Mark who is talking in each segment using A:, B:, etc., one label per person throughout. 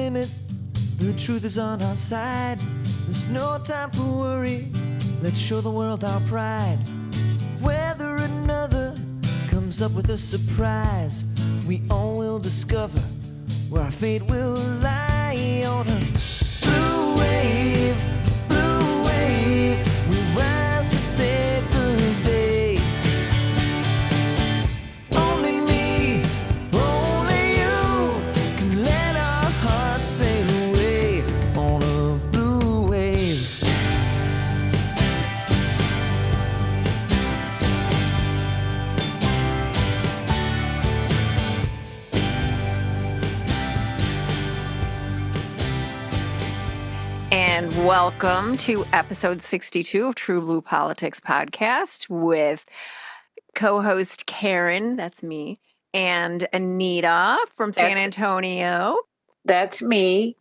A: limit. The truth is on our side. There's no time for worry. Let's show the world our pride. Whether another comes up with a surprise, we all will discover where our fate will lie. On a blue wave, we rise to save the day. Only me, only you can let our hearts sail away on a blue wave.
B: And welcome to episode 62 of TruBlu Politics Podcast with co-host Karen, that's me, and Anita from San Antonio.
C: That's me.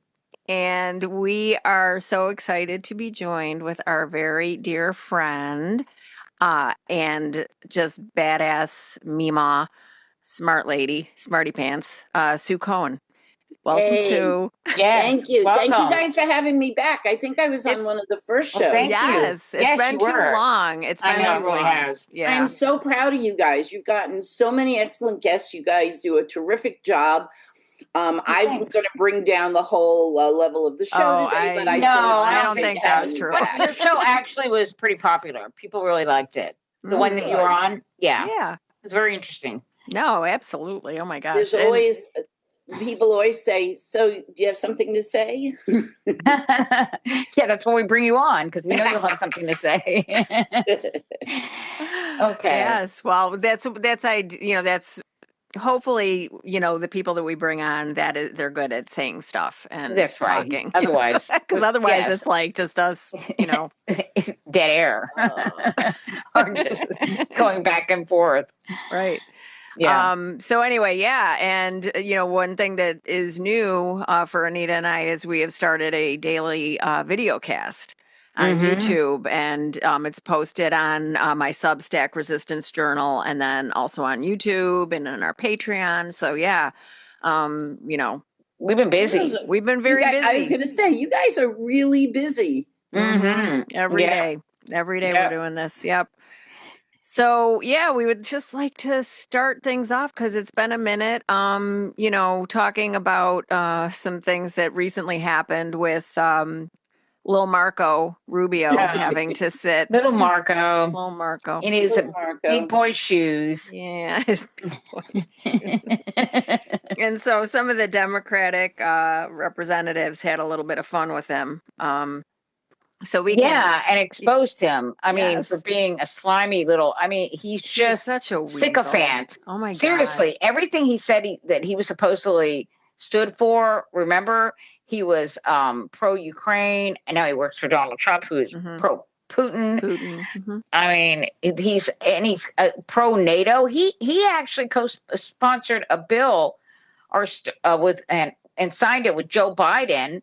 B: And we are so excited to be joined with our very dear friend and just badass Mima, smart lady, smarty pants, Sue Cohen. Welcome,
D: Hey.
B: Sue.
C: Yes.
D: Thank you.
C: Welcome.
D: Thank you guys for having me back. I think I was on one of the first shows.
C: thank you.
B: Yes, it's
C: Yes,
B: been
C: you
B: too
C: were.
B: long. It's
C: I
B: been
C: know,
B: too
C: it really
B: long.
C: has.
B: Yeah.
D: I'm so proud of you guys. You've gotten so many excellent guests. You guys do a terrific job. I'm going to bring down the whole level of the show today, but I
B: don't think that's true.
C: But your show actually was pretty popular. People really liked it. The one that you were on,
B: Yeah.
C: It was very interesting.
B: No, absolutely. Oh my gosh.
D: There's always people always say, "So, do you have something to say?"
C: Yeah, that's why we bring you on, because we know you'll have something to say. Okay.
B: Yes. Well, that's hopefully, the people that we bring on, they're good at saying stuff and
C: That's right.
B: talking.
C: Otherwise,
B: because otherwise
C: yes.
B: it's like just us,
C: dead air, or just going back and forth.
B: Right.
C: Yeah.
B: So anyway, and one thing that is new for Anita and I is we have started a daily video cast on YouTube, and it's posted on my Substack Resistance Journal, and then also on YouTube and on our Patreon. So
C: we've been busy.
B: We've been very busy.
D: I was going to say, you guys are really busy.
B: Every day we're doing this. Yep. So, we would just like to start things off because it's been a minute, talking about some things that recently happened with Lil Marco Rubio having to sit.
C: Little Marco. In his big boy shoes.
B: Yeah, his big boy shoes. And so some of the Democratic representatives had a little bit of fun with him.
C: And exposed him. I mean, for being a slimy little. I mean, he's just
B: such a
C: sycophant.
B: Oh my God!
C: Seriously, everything he said that he was supposedly stood for. Remember, he was pro-Ukraine, and now he works for Donald Trump, who's pro-Putin.
B: Mm-hmm.
C: I mean, he's pro-NATO. He actually co-sponsored a bill, and signed it with Joe Biden,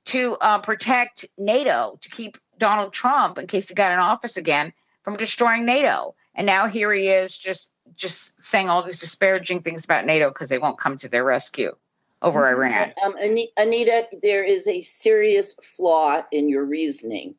C: to protect NATO, to keep Donald Trump, in case he got in office again, from destroying NATO. And now here he is just saying all these disparaging things about NATO because they won't come to their rescue over Iran.
D: Anita, there is a serious flaw in your reasoning.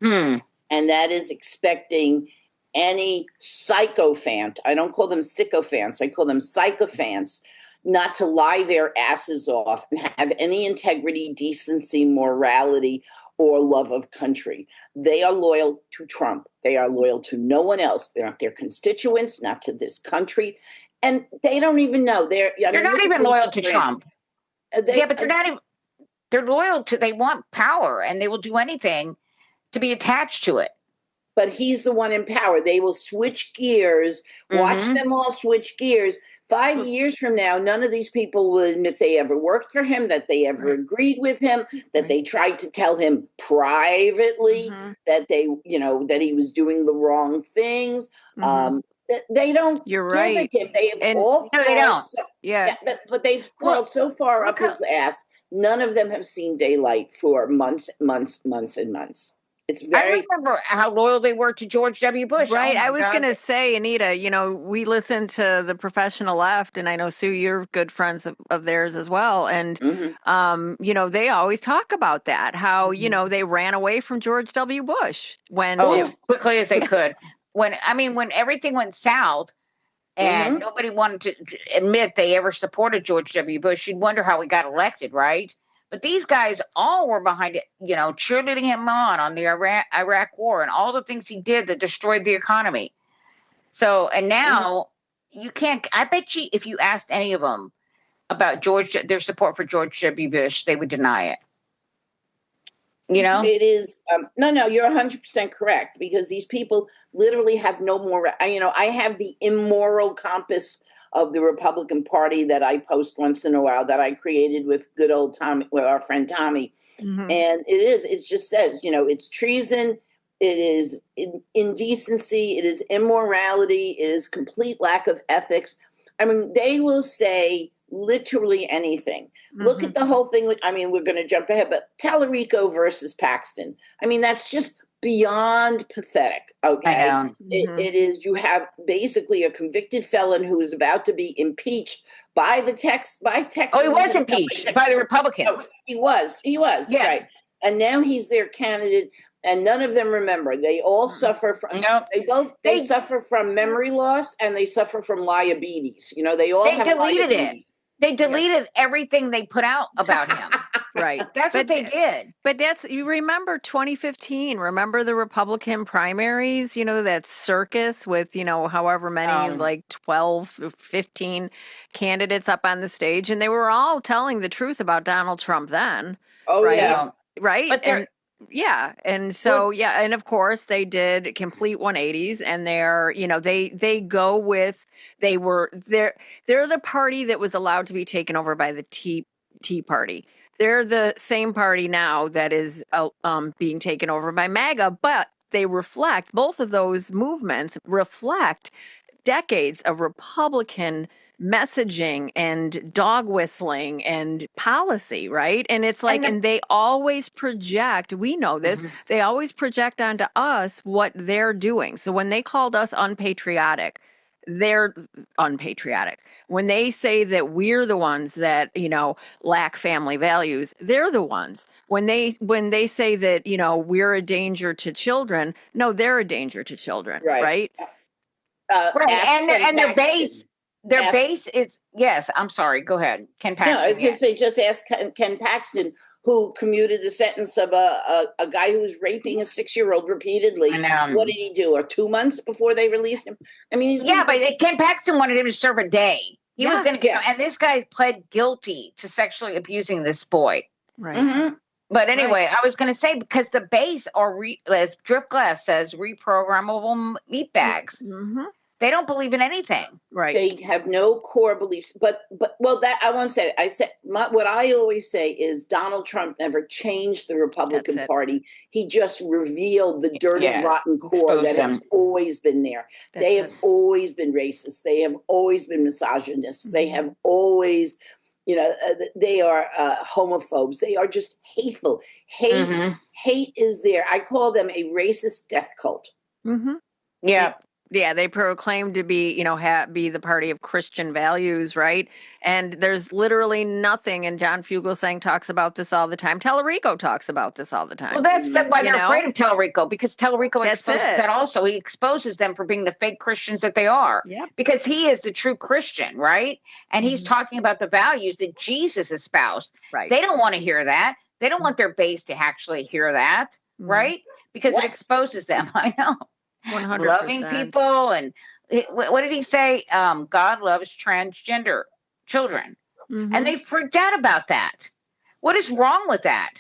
D: And that is expecting any sycophant, I don't call them sycophants, I call them sycophants, not to lie their asses off and have any integrity, decency, morality, or love of country. They are loyal to Trump. They are loyal to no one else. They're not their constituents, not to this country. And they don't even know. They're
C: not even loyal to Trump. But they're not even, they're loyal to, they want power, and they will do anything to be attached to it.
D: But he's the one in power. They will switch gears, watch them all switch gears. 5 years from now, none of these people will admit they ever worked for him, that they ever agreed with him, that they tried to tell him privately that that he was doing the wrong things. They don't.
B: You're right.
D: They have all.
C: No, they don't.
D: But they've crawled so far up his ass. None of them have seen daylight for months, and months. It's very.
C: I remember how loyal they were to George W. Bush.
B: Right.
C: Oh
B: I was going
C: God.
B: to say, Anita, we listen to the professional left, and I know, Sue, you're good friends of theirs as well. And, they always talk about that, how, they ran away from George W. Bush when.
C: As quickly as they could. When everything went south and nobody wanted to admit they ever supported George W. Bush, you'd wonder how he got elected, right? But these guys all were behind it, cheerleading him on the Iraq war and all the things he did that destroyed the economy. So, and now you can't, I bet you if you asked any of them about their support for George W. Bush, they would deny it.
D: It is, no, you're 100% correct, because these people literally have no more, I have the immoral compass of the Republican Party that I post once in a while that I created with good old Tommy, with our friend Tommy. And it just says, it's treason. It is indecency. It is immorality. It is complete lack of ethics. I mean, they will say literally anything. Look at the whole thing. We're going to jump ahead, but Tallarico versus Paxton. That's just beyond pathetic. Okay.
C: I know.
D: It is, you have basically a convicted felon who is about to be impeached by Texas.
C: Oh, he was impeached by the Republicans.
D: No, he was, yeah. Right. And now he's their candidate, and none of them remember. They all suffer from, they suffer from memory loss, and they suffer from diabetes. They all have
C: deleted
D: diabetes.
C: They deleted everything they put out about him.
B: Right.
C: That's what they did.
B: But you remember 2015, remember the Republican primaries, that circus with, however many, like 12 or 15 candidates up on the stage. And they were all telling the truth about Donald Trump then.
D: Oh,
B: right?
D: yeah.
B: Right. But and so, and of course they did complete 180s, and they're, they go with, they're the party that was allowed to be taken over by the Tea Party. They're the same party now that is being taken over by MAGA, but both of those movements reflect decades of Republican messaging and dog whistling and policy, right? And it's like, and they always project, we know this, they always project onto us what they're doing. So when they called us unpatriotic, they're unpatriotic. When they say that we're the ones that, lack family values, they're the ones. When they say that, we're a danger to children, no, they're a danger to children, right?
C: And their base is, yes, I'm sorry, go ahead. Ken Paxton.
D: No, I was going to say, just ask Ken Paxton, who commuted the sentence of a guy who was raping a 6-year-old repeatedly. What did he do? Or 2 months before they released him?
C: But Ken Paxton wanted him to serve a day. He was going to get, and this guy pled guilty to sexually abusing this boy.
B: Right.
C: But anyway, I was going to say, because the base are, as Driftglass says, reprogrammable meat bags. They don't believe in anything.
B: Right.
D: They have no core beliefs. But that I won't say it. I said what I always say is Donald Trump never changed the Republican Party. He just revealed the dirty, rotten core that has always been there. They have always been racist. They have always been misogynist. They have always, they are homophobes. They are just hateful. Hate is there. I call them a racist death cult.
B: Yeah, they proclaim to be, be the party of Christian values, right? And there's literally nothing, and John Fugelsang talks about this all the time. Tallarico talks about this all the time.
C: Well, that's why they're afraid of Tallarico, because Tallarico exposes that also. He exposes them for being the fake Christians that they are. Because he is the true Christian, right? And he's talking about the values that Jesus espoused.
B: Right.
C: They don't want to hear that. They don't want their base to actually hear that, right? Because it exposes them. I know.
B: 100%.
C: Loving people, and what did he say? God loves transgender children, and they freaked out about that. What is wrong with that?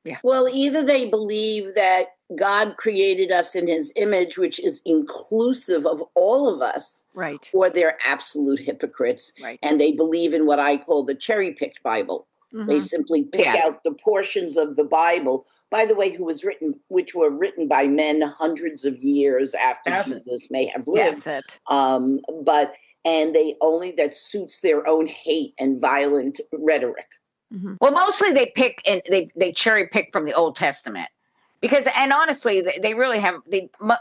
B: Yeah.
D: Well, either they believe that God created us in His image, which is inclusive of all of us,
B: right?
D: Or they're absolute hypocrites,
B: right?
D: And they believe in what I call the cherry-picked Bible. They simply pick out the portions of the Bible, by the way, which were written by men hundreds of years after Jesus may have lived.
B: That's it.
D: And that suits their own hate and violent rhetoric.
C: Well, mostly they pick and they cherry pick from the Old Testament. Because, and honestly, they really have,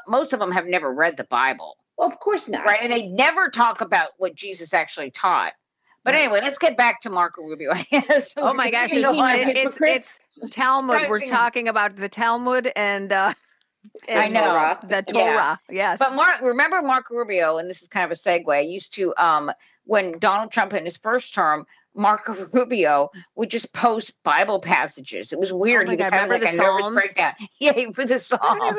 C: most of them have never read the Bible.
D: Well, of course not.
C: Right. And they never talk about what Jesus actually taught. But anyway, let's get back to Marco Rubio.
B: Oh my gosh, it's Talmud. We're talking about the Talmud and
C: I know
B: the Torah. Yes.
C: But remember Marco Rubio, and this is kind of a segue, used to when Donald Trump in his first term, Marco Rubio would just post Bible passages. It was weird. He was having like a nervous breakdown. Yeah, he put the Psalms.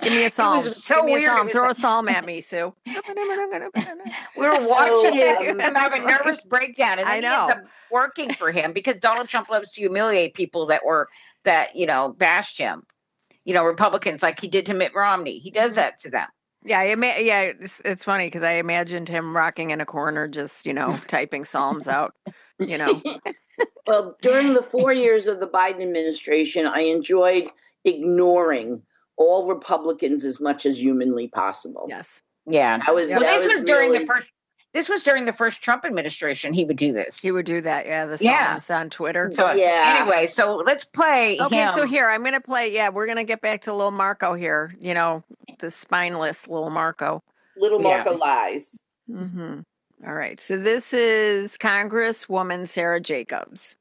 B: Give me a psalm.
C: So
B: Give me a psalm.
C: weird.
B: Throw a psalm at me, Sue.
C: We were watching him have a nervous breakdown, and then he ends up working for him because Donald Trump loves to humiliate people that bashed him. Republicans, like he did to Mitt Romney. He does that to them.
B: Yeah, it's funny because I imagined him rocking in a corner, just typing psalms out.
D: Well, during the 4 years of the Biden administration, I enjoyed ignoring all Republicans as much as humanly possible.
B: Yes.
C: Yeah. This was during the first Trump administration. He would do this.
B: He would do that. Yeah. The psalms on Twitter.
C: So anyway, so let's play.
B: Okay. So here I'm going to play. Yeah. We're going to get back to little Marco here. The spineless little Marco.
D: Little Marco lies.
B: Mm-hmm. All right. So this is Congresswoman Sarah Jacobs.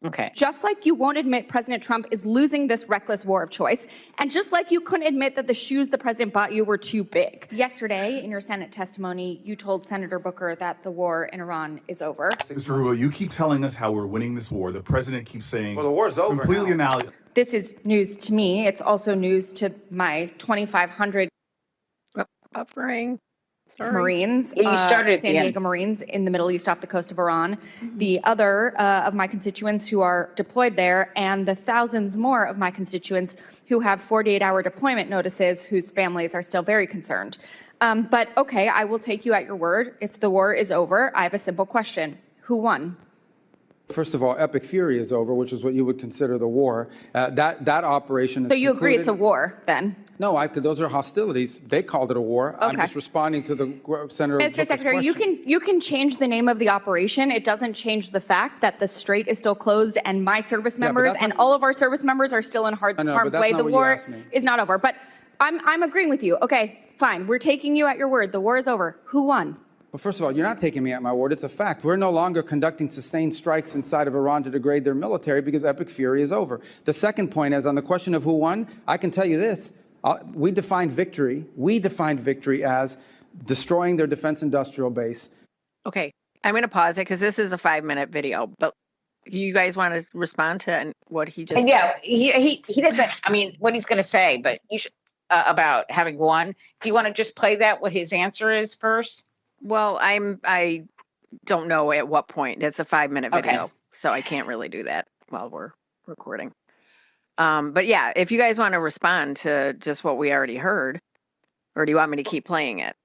C: Okay.
E: Just like you won't admit President Trump is losing this reckless war of choice, and just like you couldn't admit that the shoes the president bought you were too big. Yesterday, in your Senate testimony, you told Senator Booker that the war in Iran is over.
F: Mr. Rubio, you keep telling us how we're winning this war. The president keeps saying,
G: well, the war's over
F: completely analogous.
E: This is news to me. It's also news to my 2,500
B: buffering.
E: Marines,
C: San
E: Diego Marines in the Middle East off the coast of Iran, the other of my constituents who are deployed there, and the thousands more of my constituents who have 48-hour deployment notices whose families are still very concerned. But okay, I will take you at your word. If the war is over, I have a simple question. Who won?
G: First of all, Epic Fury is over, which is what you would consider the war. That operation is
E: So you
G: concluded.
E: agree it's a war, then?
G: No, those are hostilities. They called it a war.
E: Okay.
G: I'm just responding to the Senator Booker's
E: Mr. Secretary,
G: question.
E: you can change the name of the operation. It doesn't change the fact that the strait is still closed and my service members and all of our service members are still in harm's way. The war is not over. But I'm agreeing with you. Okay, fine. We're taking you at your word. The war is over. Who won?
G: Well, first of all, you're not taking me at my word. It's a fact. We're no longer conducting sustained strikes inside of Iran to degrade their military because Epic Fury is over. The second point is on the question of who won, I can tell you this. We defined victory as destroying their defense industrial base.
B: Okay, I'm going to pause it because this is a 5-minute video, but you guys want to respond to what he just said?
C: He doesn't, what he's going to say, but you should, about having won. Do you want to just play that, what his answer is first?
B: Well, I don't know at what point. It's a 5-minute video, so I can't really do that while we're recording. But yeah, if you guys want to respond to just what we already heard, or do you want me to keep playing it?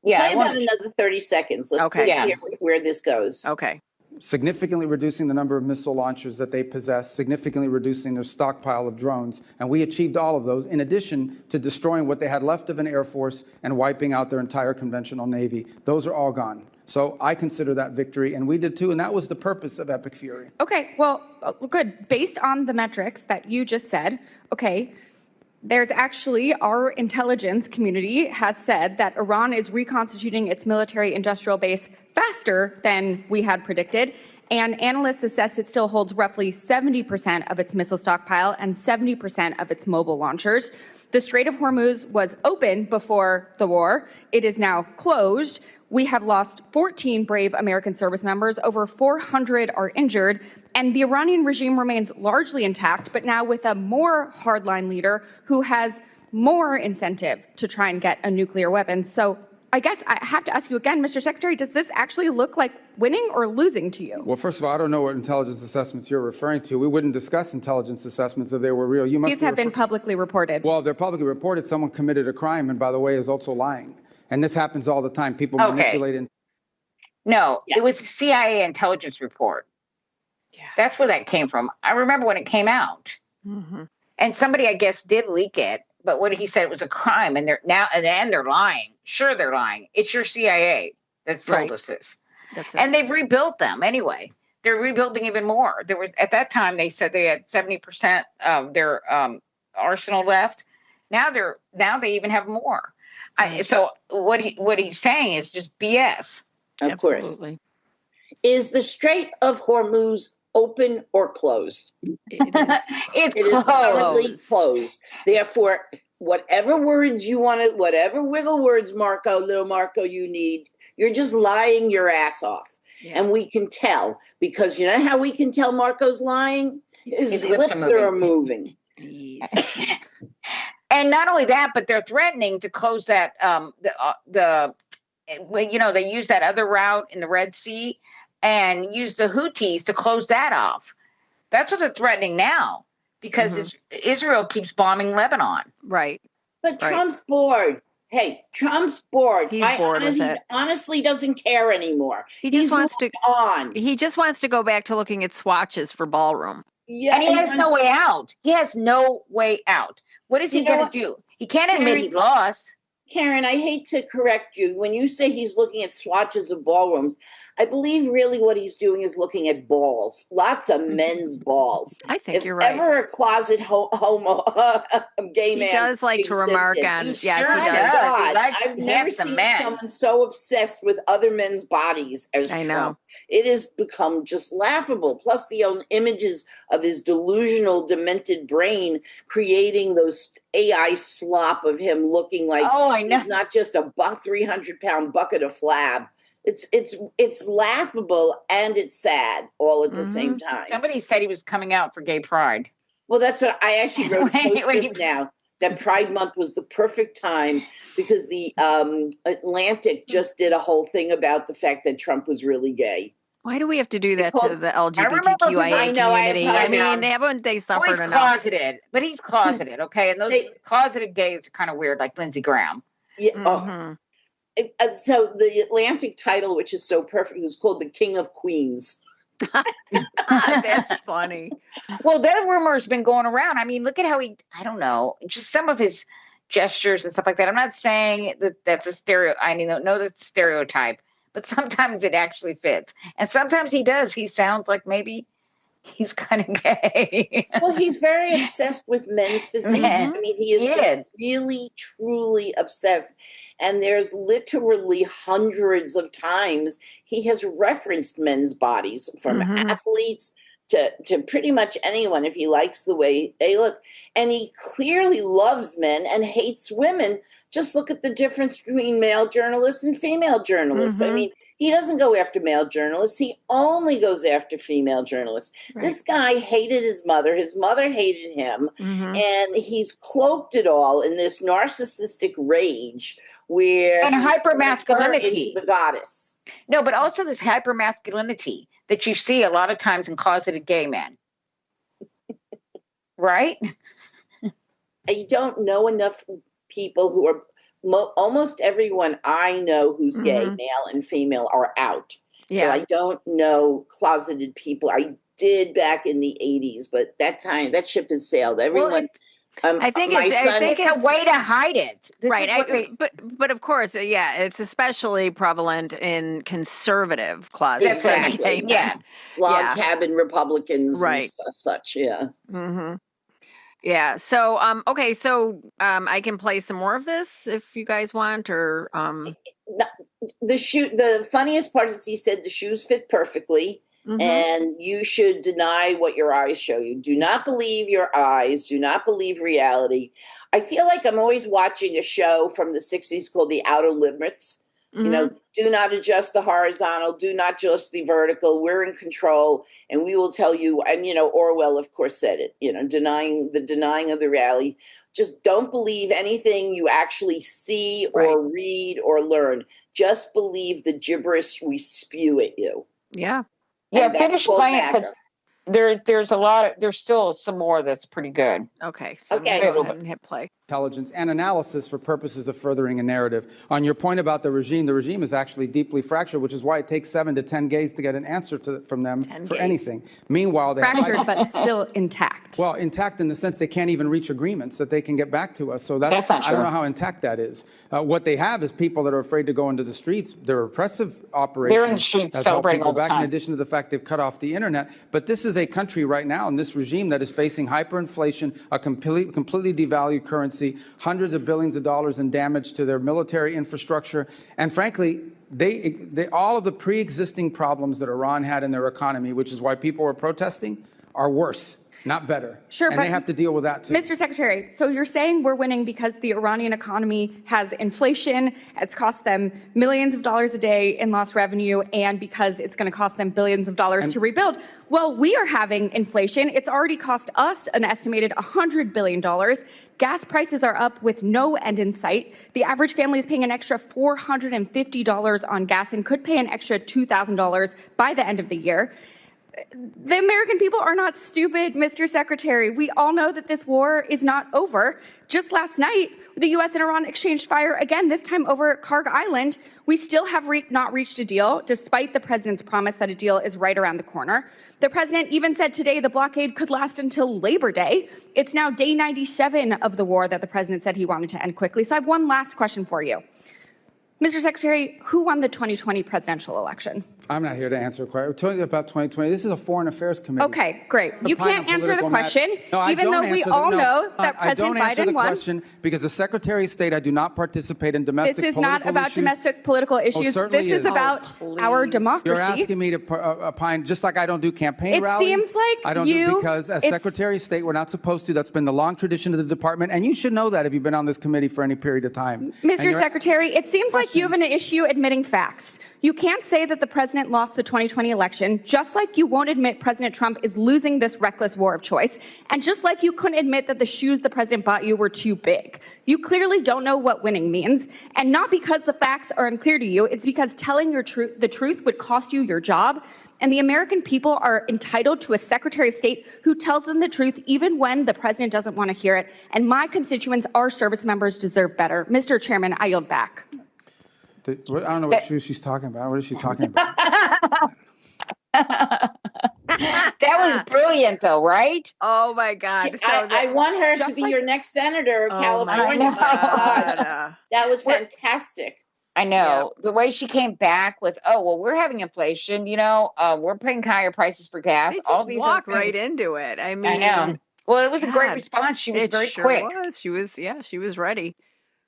D: Yeah, play about another 30 seconds. Let's just hear where this goes.
B: Okay.
G: Significantly reducing the number of missile launchers that they possess, significantly reducing their stockpile of drones. And we achieved all of those, in addition to destroying what they had left of an Air Force and wiping out their entire conventional Navy. Those are all gone. So I consider that victory, and we did too, and that was the purpose of Epic Fury.
E: Okay, well, good. Based on the metrics that you just said, okay, there's actually, our intelligence community has said that Iran is reconstituting its military industrial base faster than we had predicted, and analysts assess it still holds roughly 70% of its missile stockpile and 70% of its mobile launchers. The Strait of Hormuz was open before the war. It is now closed. We have lost 14 brave American service members, over 400 are injured, and the Iranian regime remains largely intact, but now with a more hardline leader who has more incentive to try and get a nuclear weapon. So I guess I have to ask you again, Mr. Secretary, does this actually look like winning or losing to you?
G: Well, first of all, I don't know what intelligence assessments you're referring to. We wouldn't discuss intelligence assessments if they were real.
E: These have been publicly reported.
G: Well, they're publicly reported. Someone committed a crime, and by the way, is also lying. And this happens all the time. People manipulate.
C: No, it was a CIA intelligence report. Yeah. That's where that came from. I remember when it came out. Mm-hmm. And somebody, I guess, did leak it. But what he said, it was a crime. And they're lying. Sure, they're lying. It's your CIA that's told us this. And they've rebuilt them anyway. they're rebuilding even more. There was, at that time, they said they had 70% of their arsenal left. Now they even have more.
B: Right.
C: So what he's saying is just BS.
D: Of
B: Absolutely.
D: course. Is the Strait of Hormuz open or closed?
B: It is.
C: It's
D: It is currently
B: Closed.
D: closed. Therefore, whatever words you want to, whatever wiggle words, little Marco, you need, you're just lying your ass off.
B: Yeah.
D: And we can tell, because you know how we can tell Marco's lying? His lips
C: lips are
D: are moving.
B: Yes.
C: And not only that, but they're threatening to close that they use that other route in the Red Sea and use the Houthis to close that off. That's what they're threatening now, because Israel keeps bombing Lebanon.
B: Right.
D: But Trump's bored. Hey, Trump's bored.
B: He's bored with it.
D: Honestly doesn't care anymore.
B: He just wants
D: moved on.
B: He just wants to go back to looking at swatches for ballroom.
D: Yeah,
C: and he has no way out. He has no way out. What is he going to do? He can't admit he lost.
D: Karen, I hate to correct you. When you say he's looking at swatches of ballrooms, I believe really what he's doing is looking at balls. Lots of men's balls.
B: I think you're right.
D: If ever a closet homo gay man,
B: he does like to remark on.
C: Yes,
B: he
C: does.
D: God,
C: He
D: I've never seen someone so obsessed with other men's bodies as Trump.
B: Know.
D: It has become just laughable. Plus the own images of his delusional, demented brain creating those AI slop of him looking like he's not just a 300-pound bucket of flab. It's laughable and it's sad all at the same time.
C: Somebody said he was coming out for gay pride.
D: Well, that's what I actually wrote just now. That Pride Month was the perfect time because the Atlantic just did a whole thing about the fact that Trump was really gay.
B: Why do we have to do that to the LGBTQIA community? I mean, haven't they suffered enough?
C: He's closeted, but he's closeted, okay? And those closeted gays are kind of weird, like Lindsey Graham.
D: Yeah. So the Atlantic title, which is so perfect, was called The King of Queens.
B: That's funny.
C: Well, that rumor has been going around. I mean, look at how I don't know, just some of his gestures and stuff like that. I'm not saying that that's a I know that's a stereotype, but sometimes it actually fits. And sometimes he does. He sounds like maybe he's kind of gay.
D: Well, he's very obsessed with men's physique. I mean, he is just really, truly obsessed. And there's literally hundreds of times he has referenced men's bodies, from athletes to pretty much anyone, if he likes the way they look. And he clearly loves men and hates women. Just look at the difference between male journalists and female journalists. I mean, he doesn't go after male journalists. He only goes after female journalists. Right. This guy hated his mother. His mother hated him. And he's cloaked it all in this narcissistic rage where
C: and hypermasculinity,
D: the goddess.
C: No, but also this hypermasculinity that you see a lot of times in closeted gay men. Right?
D: I don't know enough people who are almost everyone I know who's gay, male and female, are out. Yeah. So I don't know closeted people. I did back in the 80s, but that ship has sailed. Everyone.
B: I think it's
C: a way to hide it.
B: But of course, it's especially prevalent in conservative closet.
D: Exactly. Log cabin Republicans and such. Yeah.
B: Yeah. So, okay. So, I can play some more of this if you guys want, or
D: The funniest part is he said the shoes fit perfectly. And you should deny what your eyes show you. Do not believe your eyes. Do not believe reality. I feel like I'm always watching a show from the 60s called The Outer Limits. You know, do not adjust the horizontal. Do not adjust the vertical. We're in control. And we will tell you. And, Orwell, of course, said it, denying of the reality. Just don't believe anything you actually see or read or learn. Just believe the gibberish we spew at you.
B: Yeah.
C: Yeah, finish playing because there's still some more that's pretty good.
B: Okay, so go ahead and hit play.
G: intelligence and analysis for purposes of furthering a narrative. On your point about the regime is actually deeply fractured, which is why it takes 7 to 10 days to get an answer from them for anything. Meanwhile, they
E: fractured but still intact.
G: Well, intact in the sense they can't even reach agreements that they can get back to us. So that's
C: not
G: I don't know how intact that is. What they have is people that are afraid to go into the streets. They're repressive operations.
C: They're in the streets celebrating all the time.
G: In addition to the fact they've cut off the internet. But this is a country right now in this regime that is facing hyperinflation, a completely devalued currency, hundreds of billions of dollars in damage to their military infrastructure. And frankly, they all of the pre-existing problems that Iran had in their economy, which is why people were protesting, are worse, not better.
E: Sure,
G: and
E: but
G: they have to deal with that too.
E: Mr. Secretary, so you're saying we're winning because the Iranian economy has inflation, it's cost them millions of dollars a day in lost revenue, and because it's going to cost them billions of dollars to rebuild. Well, we are having inflation. It's already cost us an estimated $100 billion. Gas prices are up with no end in sight. The average family is paying an extra $450 on gas and could pay an extra $2,000 by the end of the year. The American people are not stupid, Mr. Secretary. We all know that this war is not over. Just last night, the U.S. and Iran exchanged fire again, this time over Karg Island. We still have not reached a deal, despite the president's promise that a deal is right around the corner. The president even said today the blockade could last until Labor Day. It's now day 97 of the war that the president said he wanted to end quickly. So I have one last question for you. Mr. Secretary, who won the 2020 presidential election?
G: I'm not here to answer a question. We're talking about 2020. This is a foreign affairs committee.
E: Okay, great. You can't answer the question, even though we all know that President Biden won.
G: I don't answer the question because the Secretary of State, I do not participate in domestic political issues.
E: This is not about domestic political issues. This is about our democracy.
G: You're asking me to opine, just like I don't do campaign rallies.
E: It seems like
G: I don't do because as Secretary of State, we're not supposed to. That's been the long tradition of the department, and you should know that if you've been on this committee for any period of time.
E: Mr. Secretary, it seems like you have an issue admitting facts. You can't say that the president lost the 2020 election, just like you won't admit President Trump is losing this reckless war of choice, and just like you couldn't admit that the shoes the president bought you were too big. You clearly don't know what winning means, and not because the facts are unclear to you, it's because telling the truth would cost you your job, and the American people are entitled to a Secretary of State who tells them the truth even when the president doesn't want to hear it, and my constituents, our service members, deserve better. Mr. Chairman, I yield back.
G: I don't know what shoes she's talking about. What is she talking about?
C: That was brilliant, though, right?
B: Oh, my God. So
D: I want her to be your next senator of California. That was fantastic.
C: I know. Yeah. The way she came back with, oh, well, we're having inflation, we're paying higher prices for gas.
B: They just walked right into it. I mean,
C: I know. Well, it was a great response. She was very quick.
B: She was ready.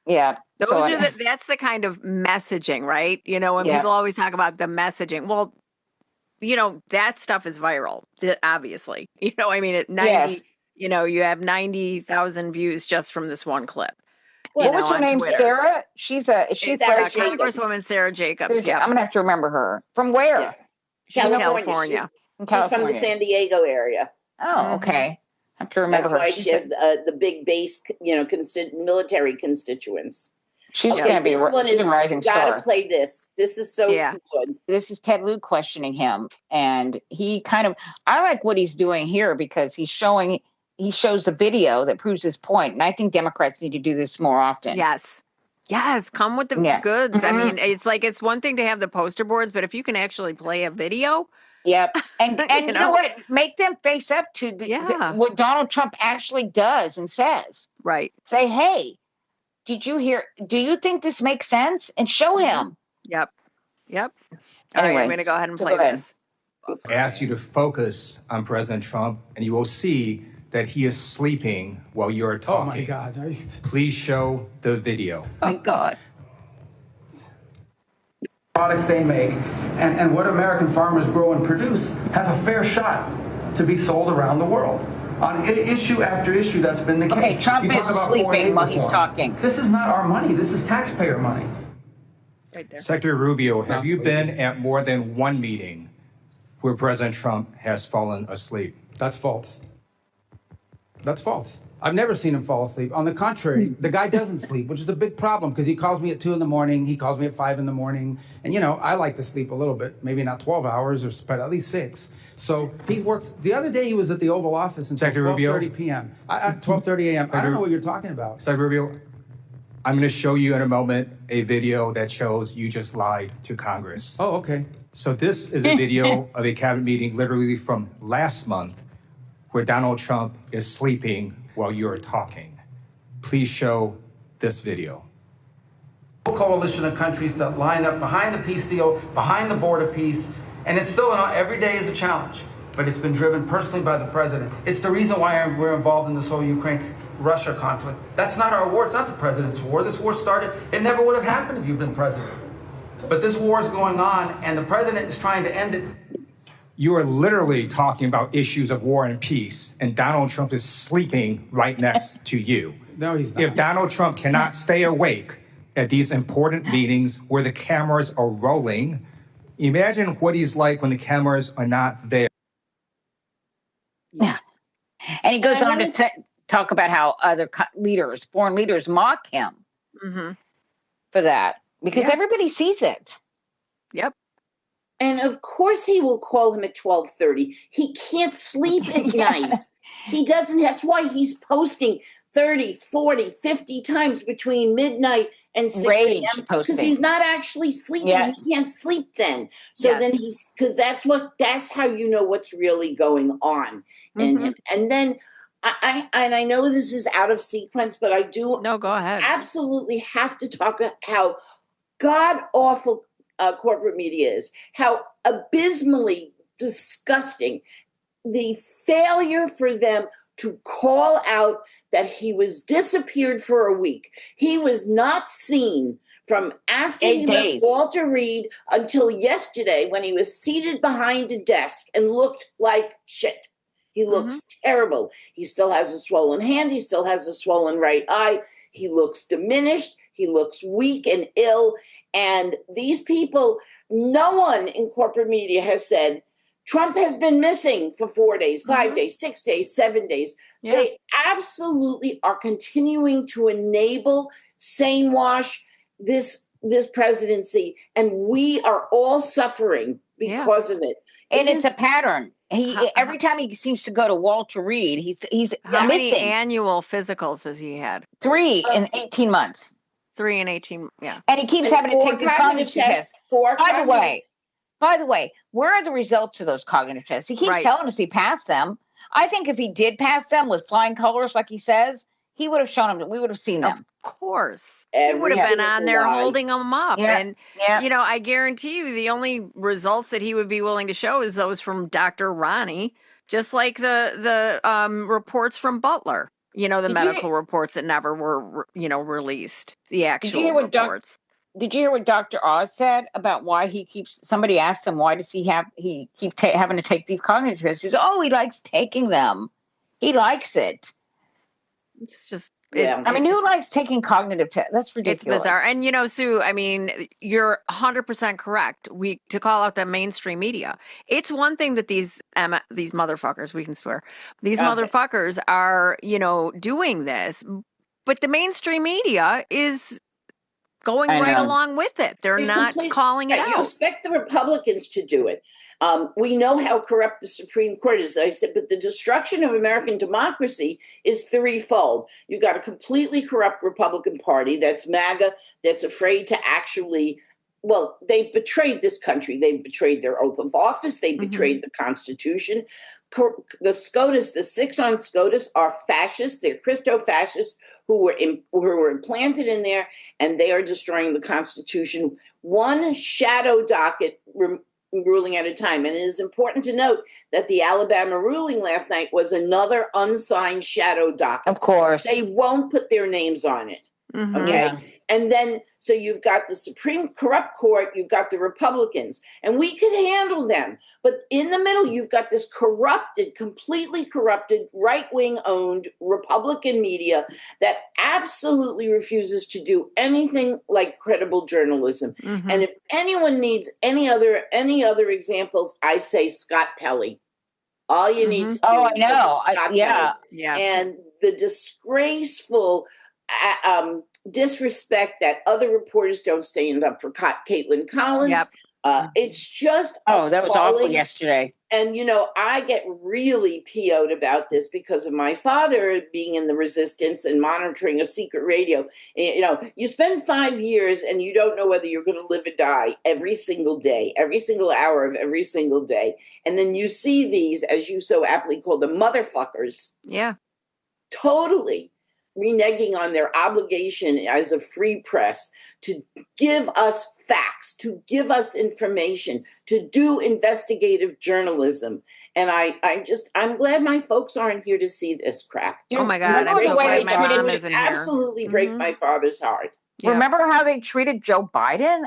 C: Yeah.
B: That's the kind of messaging, right? When people always talk about the messaging, well, that stuff is viral, obviously. You have 90,000 views just from this one clip.
C: What was her name? Twitter. Sarah? She's
B: Congresswoman Sarah Jacobs. Yeah.
C: I'm going to have to remember her. From where?
D: Yeah.
B: She's California.
D: She's from the San Diego area.
C: Oh, okay. I have to remember her.
D: That's why she has the big base, military constituents.
C: She's going to be a rising star.
D: Got to play this. This is so good.
C: This is Ted Lieu questioning him, and he I like what he's doing here because he shows a video that proves his point, and I think Democrats need to do this more often.
B: Yes, come with the goods. Mm-hmm. I mean, it's one thing to have the poster boards, but if you can actually play a video.
C: Yep. And you know what? Make them face up to what Donald Trump actually does and says.
B: Right.
C: Say, hey, did you hear? Do you think this makes sense? And show him.
B: Yep. All
C: anyway,
B: right, I'm going to go ahead and play this.
H: I ask you to focus on President Trump, and you will see that he is sleeping while you're talking.
G: Oh, my God.
H: Please show the video.
C: Oh, my God.
G: Products they make and what American farmers grow and produce has a fair shot to be sold around the world. On issue after issue, that's been the case.
C: Okay, Trump is sleeping while he's talking.
G: This is not our money. This is taxpayer money.
B: Right there.
H: Secretary Rubio, have you been at more than one meeting where President Trump has fallen asleep?
G: That's false. I've never seen him fall asleep. On the contrary, the guy doesn't sleep, which is a big problem because he calls me at 2 a.m, he calls me at 5 a.m, and I like to sleep a little bit, maybe not 12 hours, but at least 6. So he works. The other day he was at the Oval Office until 12:30 p.m. 12:30 a.m. I don't know what you're talking about.
H: Secretary Rubio, I'm going to show you in a moment a video that shows you just lied to Congress.
G: Oh, okay.
H: So this is a video of a cabinet meeting literally from last month where Donald Trump is sleeping while you're talking. Please show this video.
G: Coalition of countries that line up behind the peace deal, behind the border peace, and it's still every day is a challenge. But it's been driven personally by the president. It's the reason why we're involved in this whole Ukraine-Russia conflict. That's not our war. It's not the president's war. This war started. It never would have happened if you'd been president. But this war is going on, and the president is trying to end it.
H: You are literally talking about issues of war and peace, and Donald Trump is sleeping right next to you.
G: No, he's not.
H: If Donald Trump cannot stay awake at these important meetings where the cameras are rolling, imagine what he's like when the cameras are not there.
C: Yeah. And he goes on to talk about how other foreign leaders mock him for that because everybody sees it.
B: Yep.
D: And of course he will call him at 12:30. He can't sleep at night. He doesn't. That's why he's posting 30, 40, 50 times between midnight and 6 a.m. because he's not actually sleeping. Yeah. He can't sleep then. So then because that's how you know what's really going on in him. And then I know this is out of sequence, but I do
B: go ahead.
D: Absolutely have to talk about how god awful corporate media is, how abysmally disgusting the failure for them to call out that he was disappeared for a week. He was not seen from after he left Walter Reed until yesterday when he was seated behind a desk and looked like shit. He looks terrible. He still has a swollen hand. He still has a swollen right eye. He looks diminished. He looks weak and ill. And these people, no one in corporate media has said, Trump has been missing for 4 days, 5 days, 6 days, 7 days. Yeah. They absolutely are continuing to enable, sanewash this presidency, and we are all suffering because of it.
C: And it's a pattern. Every time he seems to go to Walter Reed, he's
B: how
C: missing.
B: Many annual physicals has he had?
C: 3 in 18 months.
B: 3 in 18, yeah.
C: And he keeps having to take these cognitive tests. By the way, where are the results of those cognitive tests? He keeps telling us he passed them. I think if he did pass them with flying colors, like he says, he would have shown them. We would have seen them.
B: Of course. He would have been on there holding them up. Yeah. And, I guarantee you the only results that he would be willing to show is those from Dr. Ronnie, just like the reports from Butler, the medical reports that never were, released, the actual reports.
C: Did you hear what Dr. Oz said about why somebody asked him, why does he keep having to take these cognitive tests? He says, he likes taking them. He likes it.
B: It's just,
C: who likes taking cognitive tests? That's ridiculous.
B: It's bizarre. And, Sue, you're 100% correct. To call out the mainstream media. It's one thing that these motherfuckers, we can swear, these motherfuckers are, doing this, but the mainstream media is going right along with it. They're not calling it out.
D: You expect the Republicans to do it. We know how corrupt the Supreme Court is, I said, but the destruction of American democracy is threefold. You got a completely corrupt Republican Party that's MAGA, that's afraid to actually, they've betrayed this country. They've betrayed their oath of office. They betrayed the Constitution. The SCOTUS, the 6 on SCOTUS are fascists. They're Christo-fascists who were implanted in there, and they are destroying the Constitution. One shadow docket ruling at a time. And it is important to note that the Alabama ruling last night was another unsigned shadow docket.
C: Of course.
D: They won't put their names on it. Okay. Yeah. And then, so you've got the Supreme Corrupt Court, you've got the Republicans, and we could handle them. But in the middle, you've got this completely corrupted, right-wing owned Republican media that absolutely refuses to do anything like credible journalism. And if anyone needs any other examples, I say Scott Pelley. All you need to do is Scott Pelley.
B: Yeah.
D: And the disgraceful disrespect that other reporters don't stand up for Caitlin Collins.
B: Yep.
D: It's just
C: that was awful
D: appalling.
C: yesterday.
D: And, I get really PO'd about this because of my father being in the resistance and monitoring a secret radio. You spend 5 years and you don't know whether you're going to live or die every single day, every single hour of every single day. And then you see these, as you so aptly call them, motherfuckers.
B: Yeah.
D: Totally reneging on their obligation as a free press to give us facts, to give us information, to do investigative journalism. And I'm glad my folks aren't here to see this crap.
B: Oh my God, I'm so glad my mom isn't here.
D: Absolutely break my father's heart.
B: Yep.
C: Remember how they treated Joe Biden?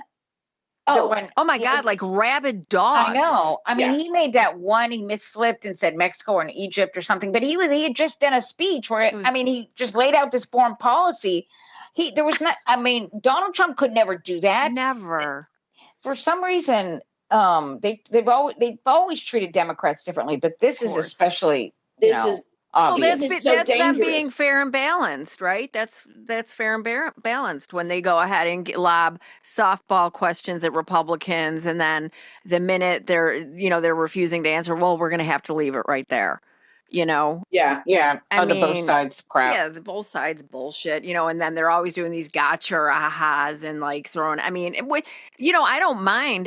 B: Oh my God, like rabid dogs.
C: I know. I mean, he made that one, he misslipped and said Mexico and Egypt or something, but he had just done a speech where, he just laid out this foreign policy. Donald Trump could never do that.
B: Never.
C: For some reason, they've always treated Democrats differently, but this is especially, obvious.
B: Well, that's them being fair and balanced, right? That's fair and balanced when they go ahead and lob softball questions at Republicans, and then the minute they're refusing to answer, well, we're going to have to leave it right there.
C: Yeah.
B: I mean,
C: the both sides crap.
B: Yeah, the both sides bullshit, and then they're always doing these gotcha or ahas and like throwing. I mean, I don't mind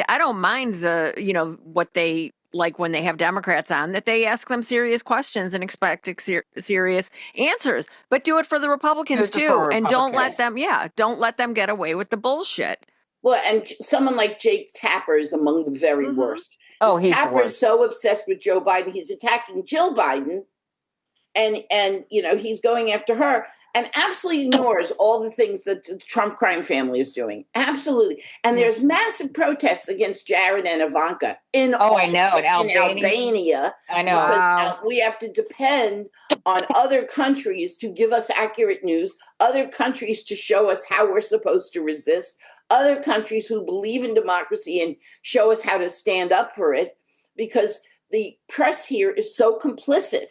B: the what they like when they have Democrats on, that they ask them serious questions and expect serious answers, but do it for the Republicans too, and don't let them get away with the bullshit.
D: Well, and someone like Jake Tapper is among the very worst. Tapper's so obsessed with Joe Biden, he's attacking Jill Biden, and he's going after her, and absolutely ignores all the things that the Trump crime family is doing. Absolutely. And there's massive protests against Jared and Ivanka in Albania.
C: I know.
D: Because we have to depend on other countries to give us accurate news, other countries to show us how we're supposed to resist, other countries who believe in democracy and show us how to stand up for it, because the press here is so complicit.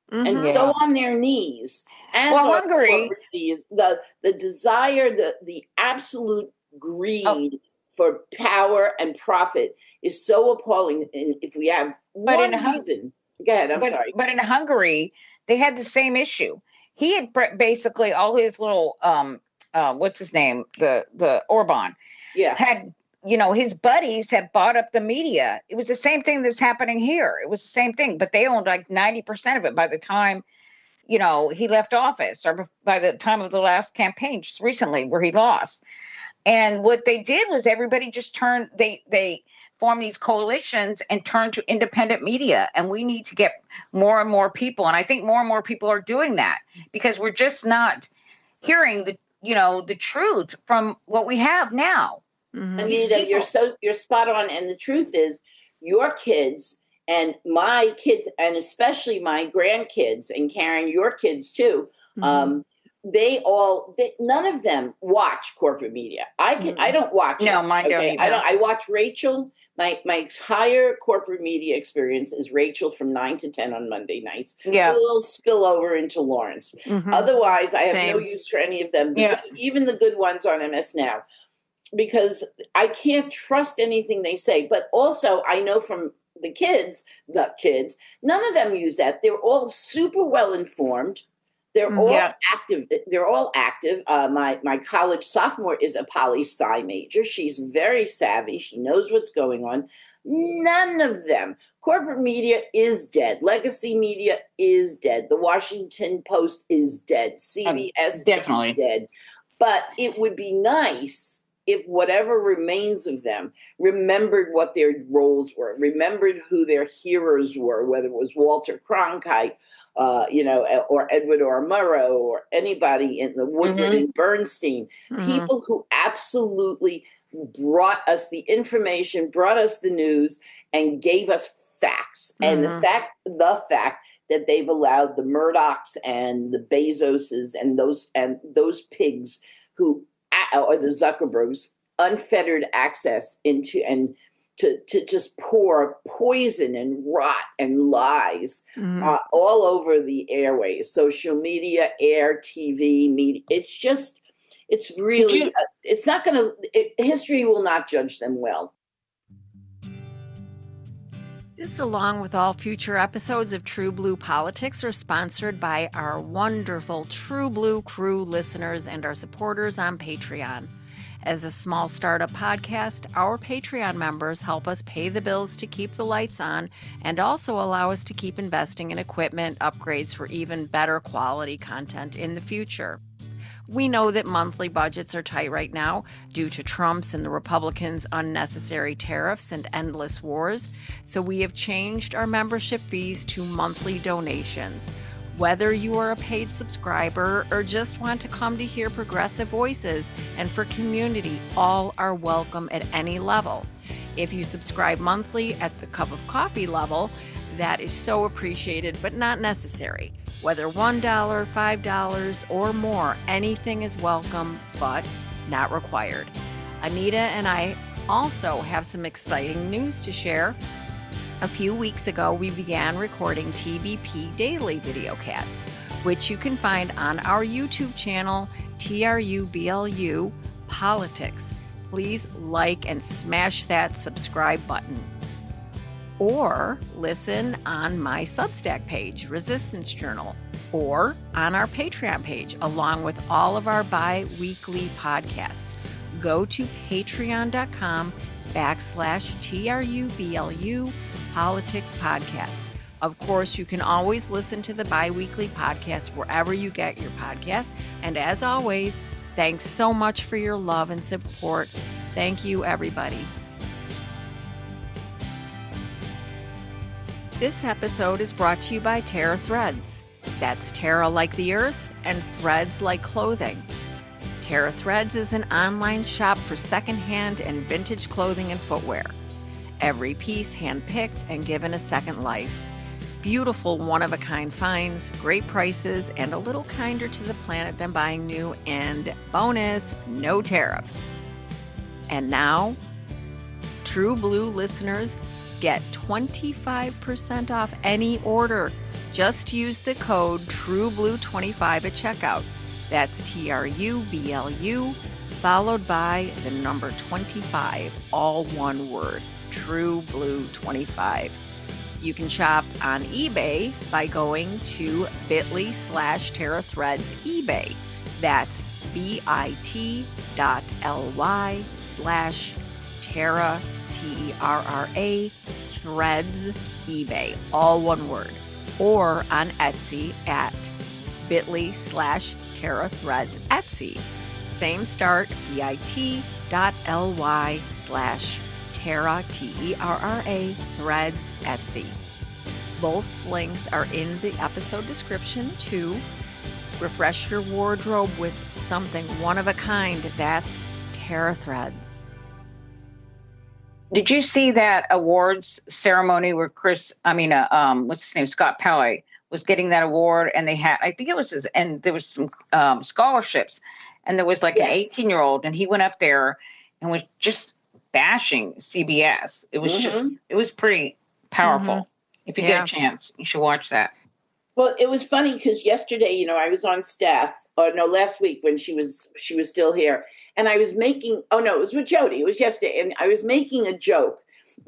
D: And so on their knees. And
C: Hungary,
D: the desire, the absolute greed for power and profit is so appalling. And if we have one reason, go ahead. I'm sorry.
C: But in Hungary, they had the same issue. He had basically all his little what's his name, the Orban, had. His buddies had bought up the media. It was the same thing that's happening here. It was the same thing, but they owned like 90% of it by the time, he left office, or by the time of the last campaign, just recently, where he lost. And what they did was everybody just turned, they formed these coalitions and turned to independent media. And we need to get more and more people. And I think more and more people are doing that, because we're just not hearing the truth from what we have now.
D: Anita, you're spot on. And the truth is, your kids and my kids, and especially my grandkids, and Karen, your kids too, none of them watch corporate media. I don't watch.
C: No, mine don't either.
D: I watch Rachel. My entire corporate media experience is Rachel from 9 to 10 on Monday nights.
C: Yeah.
D: A little spill over into Lawrence. Otherwise, I have no use for any of them. Even the good ones on MS Now. Because I can't trust anything they say. But also, I know from the kids, none of them use that. They're all super well informed. They're all active. My college sophomore is a poli-sci major. She's very savvy. She knows what's going on. None of them. Corporate media is dead. Legacy media is dead. The Washington Post is dead. CBS
C: definitely
D: is dead. But it would be nice if whatever remains of them remembered what their roles were, remembered who their heroes were, whether it was Walter Cronkite, or Edward R. Murrow, or anybody in the Woodward and Bernstein, people who absolutely brought us the information, brought us the news, and gave us facts. And the fact that they've allowed the Murdochs and the Bezoses and those pigs or the Zuckerbergs unfettered access into and to just pour poison and rot and lies all over the airways, social media, air, TV, media. It's really, it's not going to, history will not judge them well.
B: This, along with all future episodes of TruBlu Politics, are sponsored by our wonderful TruBlu crew listeners and our supporters on Patreon. As a small startup podcast, our Patreon members help us pay the bills to keep the lights on and also allow us to keep investing in equipment upgrades for even better quality content in the future. We know that monthly budgets are tight right now due to Trump's and the Republicans' unnecessary tariffs and endless wars, so we have changed our membership fees to monthly donations. Whether you are a paid subscriber or just want to come to hear progressive voices and for community, all are welcome at any level. If you subscribe monthly at the cup of coffee level, that is so appreciated but not necessary. Whether $1, $5, or more, anything is welcome but not required. Anita and I also have some exciting news to share. A few weeks ago, we began recording TBP daily videocasts, which you can find on our YouTube channel, TruBlu Politics. Please like and smash that subscribe button. Or listen on my Substack page, Resistance Journal, or on our Patreon page, along with all of our bi-weekly podcasts. Go to patreon.com/TruBlu Politics Podcast. Of course, you can always listen to the bi-weekly podcast wherever you get your podcasts. And as always, thanks so much for your love and support. Thank you, everybody. This episode is brought to you by Terra Threads. That's Terra like the earth and threads like clothing. Terra Threads is an online shop for secondhand and vintage clothing and footwear. Every piece handpicked and given a second life. Beautiful one-of-a-kind finds, great prices, and a little kinder to the planet than buying new, and bonus, no tariffs. And now, TruBlu listeners get 25% off any order. Just use the code TruBlu25 at checkout. That's TruBlu followed by the number 25, all one word, TruBlu25. You can shop on eBay by going to bit.ly/TerraThreads eBay. That's bit.ly/Terra, TERRA, Threads eBay, all one word. Or on Etsy at bit.ly/TerraThreads Etsy. Same start, bit.ly/Terra, TERRA, Threads Etsy. Both links are in the episode description too. Refresh your wardrobe with something one of a kind. That's Terra Threads.
C: Did you see that awards ceremony where what's his name, Scott Pelley was getting that award, and they had, I think it was and there was some scholarships, and there was like an 18-year-old, and he went up there and was just bashing CBS. It was it was pretty powerful. If you get a chance, you should watch that.
D: Well, it was funny because yesterday, I was on staff. Last week when she was still here, and I was making. It was with Jody. It was yesterday, and I was making a joke,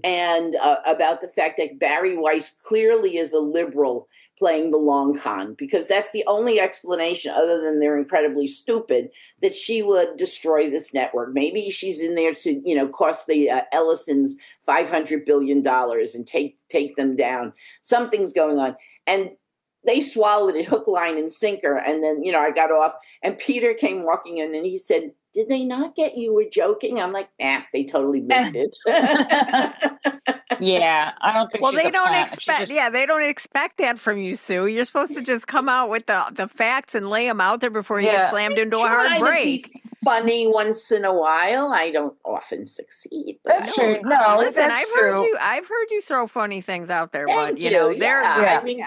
D: and about the fact that Barry Weiss clearly is a liberal playing the long con, because that's the only explanation, other than they're incredibly stupid, that she would destroy this network. Maybe she's in there to, cost the Ellisons $500 billion and take them down. Something's going on, and they swallowed it hook, line, and sinker. And then, I got off, and Peter came walking in, and he said, "Did they not get you were joking?" I'm like, they totally missed it.
C: Yeah, I don't think.
B: Well,
C: they
B: don't expect. They don't expect that from you, Sue. You're supposed to just come out with the facts and lay them out there before you get slammed into a hard break.
D: To be funny once in a while. I don't often succeed. But
C: that's true. No,
B: listen,
C: that's true.
B: I've heard you throw funny things out there,
D: Thank
B: but
D: you.
B: they're I think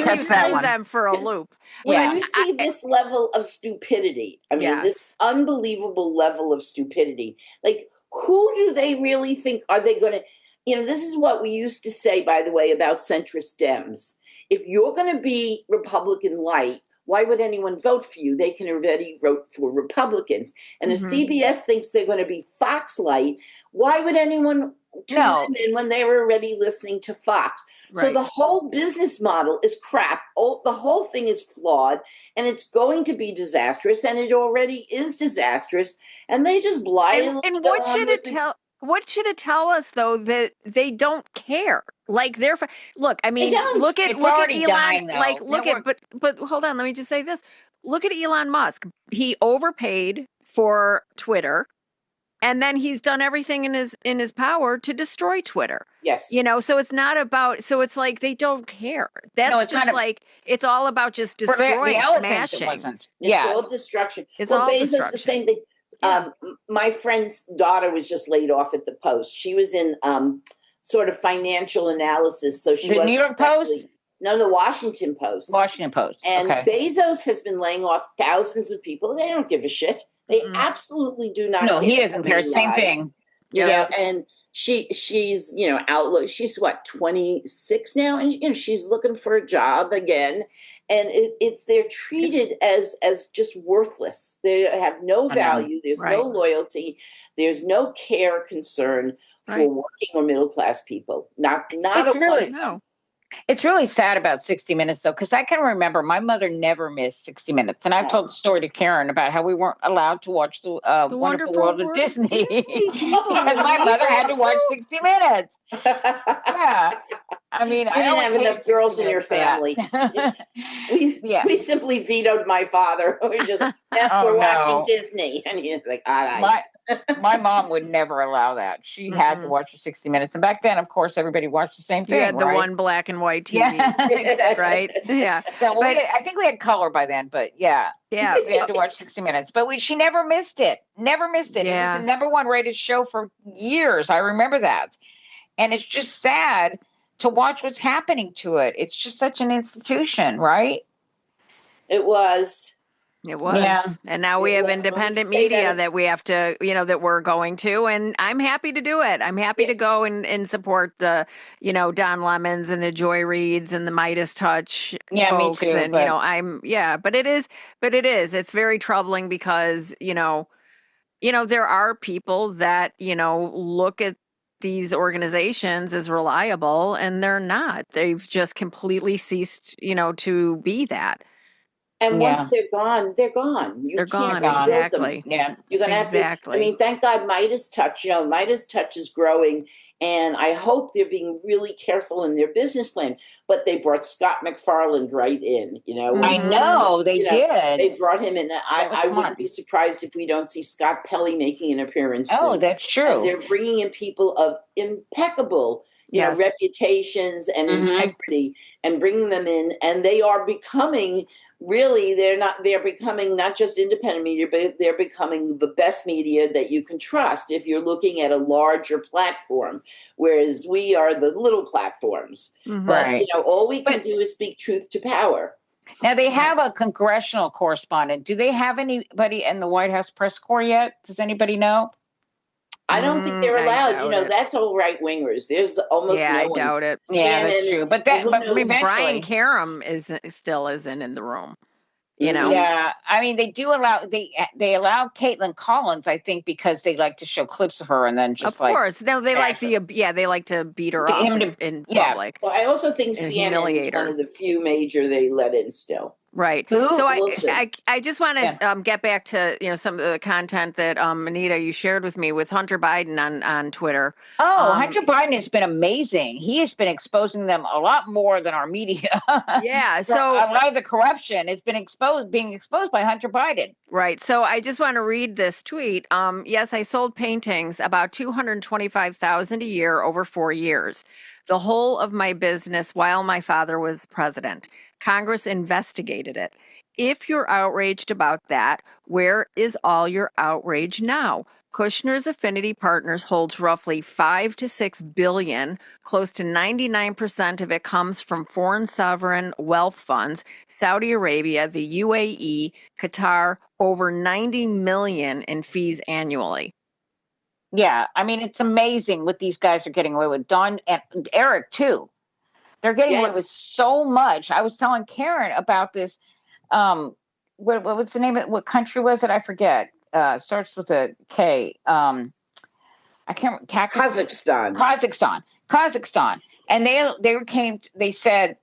B: you threw them for a loop.
D: When you see this level of stupidity, this unbelievable level of stupidity, like, who do they really think are they going to, this is what we used to say, by the way, about centrist Dems. If you're going to be Republican light, why would anyone vote for you? They can already vote for Republicans. And if CBS thinks they're going to be Fox light, why would anyone tune in when they were already listening to Fox? Right. So the whole business model is crap. The whole thing is flawed, and it's going to be disastrous, and it already is disastrous. And they just blindly.
B: And what should it tell? What should it tell us, though, that they don't care? Like they're look. I mean, look at Elon.
C: Dying,
B: but hold on. Let me just say this. Look at Elon Musk. He overpaid for Twitter, and then he's done everything in his power to destroy Twitter.
D: Yes.
B: So it's not about. So it's like they don't care. That's just it's all about just destroying, smashing.
D: It's all destruction.
B: It's all
D: Bezos,
B: destruction.
D: the same thing. Yeah. My friend's daughter was just laid off at the Post. She was in sort of financial analysis. So she was
C: the New York Post?
D: No, the Washington Post.
C: Washington Post.
D: And Bezos has been laying off thousands of people. They don't give a shit. They absolutely do not.
C: No, he doesn't care. Same thing.
D: You know, and she's outlook. She's what, 26 now, and she's looking for a job again. And they're treated as just worthless. They have no value. There's no loyalty. There's no care, concern for working or middle class people. Not
C: It's really sad about 60 Minutes, though, because I can remember my mother never missed 60 Minutes. And I've told the story to Karen about how we weren't allowed to watch the Wonderful World of Disney because my mother had to watch 60 Minutes. Yeah. I mean,
D: I didn't have enough girls in your family. We simply vetoed my father. We're watching Disney. And he's like, all right.
C: My mom would never allow that. She had to watch 60 Minutes. And back then, of course, everybody watched the same thing.
B: You had the one black and white TV.
C: Yeah, exactly.
B: Right? Yeah.
C: So I think we had color by then, but yeah, we had to watch 60 Minutes. But she never missed it. Never missed it.
B: Yeah.
C: It was the #1 rated show for years. I remember that. And it's just sad to watch what's happening to it. It's just such an institution, right?
D: It was.
B: Yeah. And now we have independent media that we have to, that we're going to. And I'm happy to do it. I'm happy to go and support the, Don Lemons and the Joy Reids and the Midas Touch folks.
C: Me too.
B: And, but it is. It's very troubling because, there are people that, look at these organizations as reliable, and they're not. They've just completely ceased, to be that.
D: And once they're gone, they're gone.
B: They're gone.
D: Exactly.
C: Yeah.
D: You're going to have to, thank God Midas Touch, Midas Touch is growing, and I hope they're being really careful in their business plan. But they brought Scott McFarland right in,
C: I know, they did.
D: They brought him in. I wouldn't be surprised if we don't see Scott Pelley making an appearance soon.
C: Oh, that's true.
D: And they're bringing in people of impeccable reputations and integrity, and bringing them in, and they are becoming they're becoming not just independent media, but they're becoming the best media that you can trust if you're looking at a larger platform, whereas we are the little platforms. But all we can do is speak truth to power.
C: Now they have a congressional correspondent. Do they have anybody in the White House press corps yet? Does anybody know?
D: I don't think they're allowed. That's all right wingers. There's almost no one.
B: I doubt it.
C: Yeah, that's true. But eventually,
B: Brian Karem still isn't in the room.
C: Yeah, I mean they do allow they allow Caitlin Collins, I think, because they like to show clips of her and then just
B: of course they like to beat her up in public.
D: Well, I also think CNN is one of the few major they let in still.
B: Right. So I just want to get back to some of the content that Anita, you shared with me with Hunter Biden on Twitter.
C: Oh, Hunter Biden has been amazing. He has been exposing them a lot more than our media.
B: Yeah. So
C: a lot of the corruption has been being exposed by Hunter Biden.
B: Right. So I just want to read this tweet. Yes, I sold paintings about $225,000 a year over 4 years. The whole of my business while my father was president. Congress investigated it. If you're outraged about that, where is all your outrage now? Kushner's Affinity Partners holds roughly $5 to $6 billion. Close to 99% of it comes from foreign sovereign wealth funds, Saudi Arabia, the UAE, Qatar, over $90 million in fees annually.
C: Yeah, I mean, it's amazing what these guys are getting away with. Don and Eric too. They're getting away with so much. I was telling Karen about this. What's the name of it? What country was it? I forget. Starts with a K. I can't.
D: Kazakhstan.
C: Kazakhstan. And they said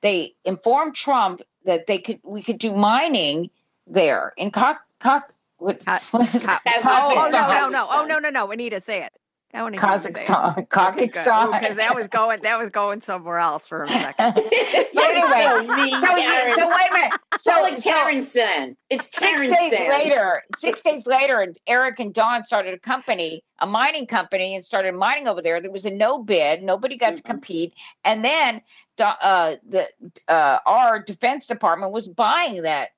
C: they informed Trump that we could do mining there in Kazakhstan.
B: No, Anita, say it.
C: Kazakhstan.
B: Because that was going somewhere else for a second.
C: But anyway, so wait a minute.
D: So Karen it's Karen
C: 6 days later, Eric and Don started a mining company, and started mining over there. There was a no bid. Nobody got to compete. And then our Defense Department was buying that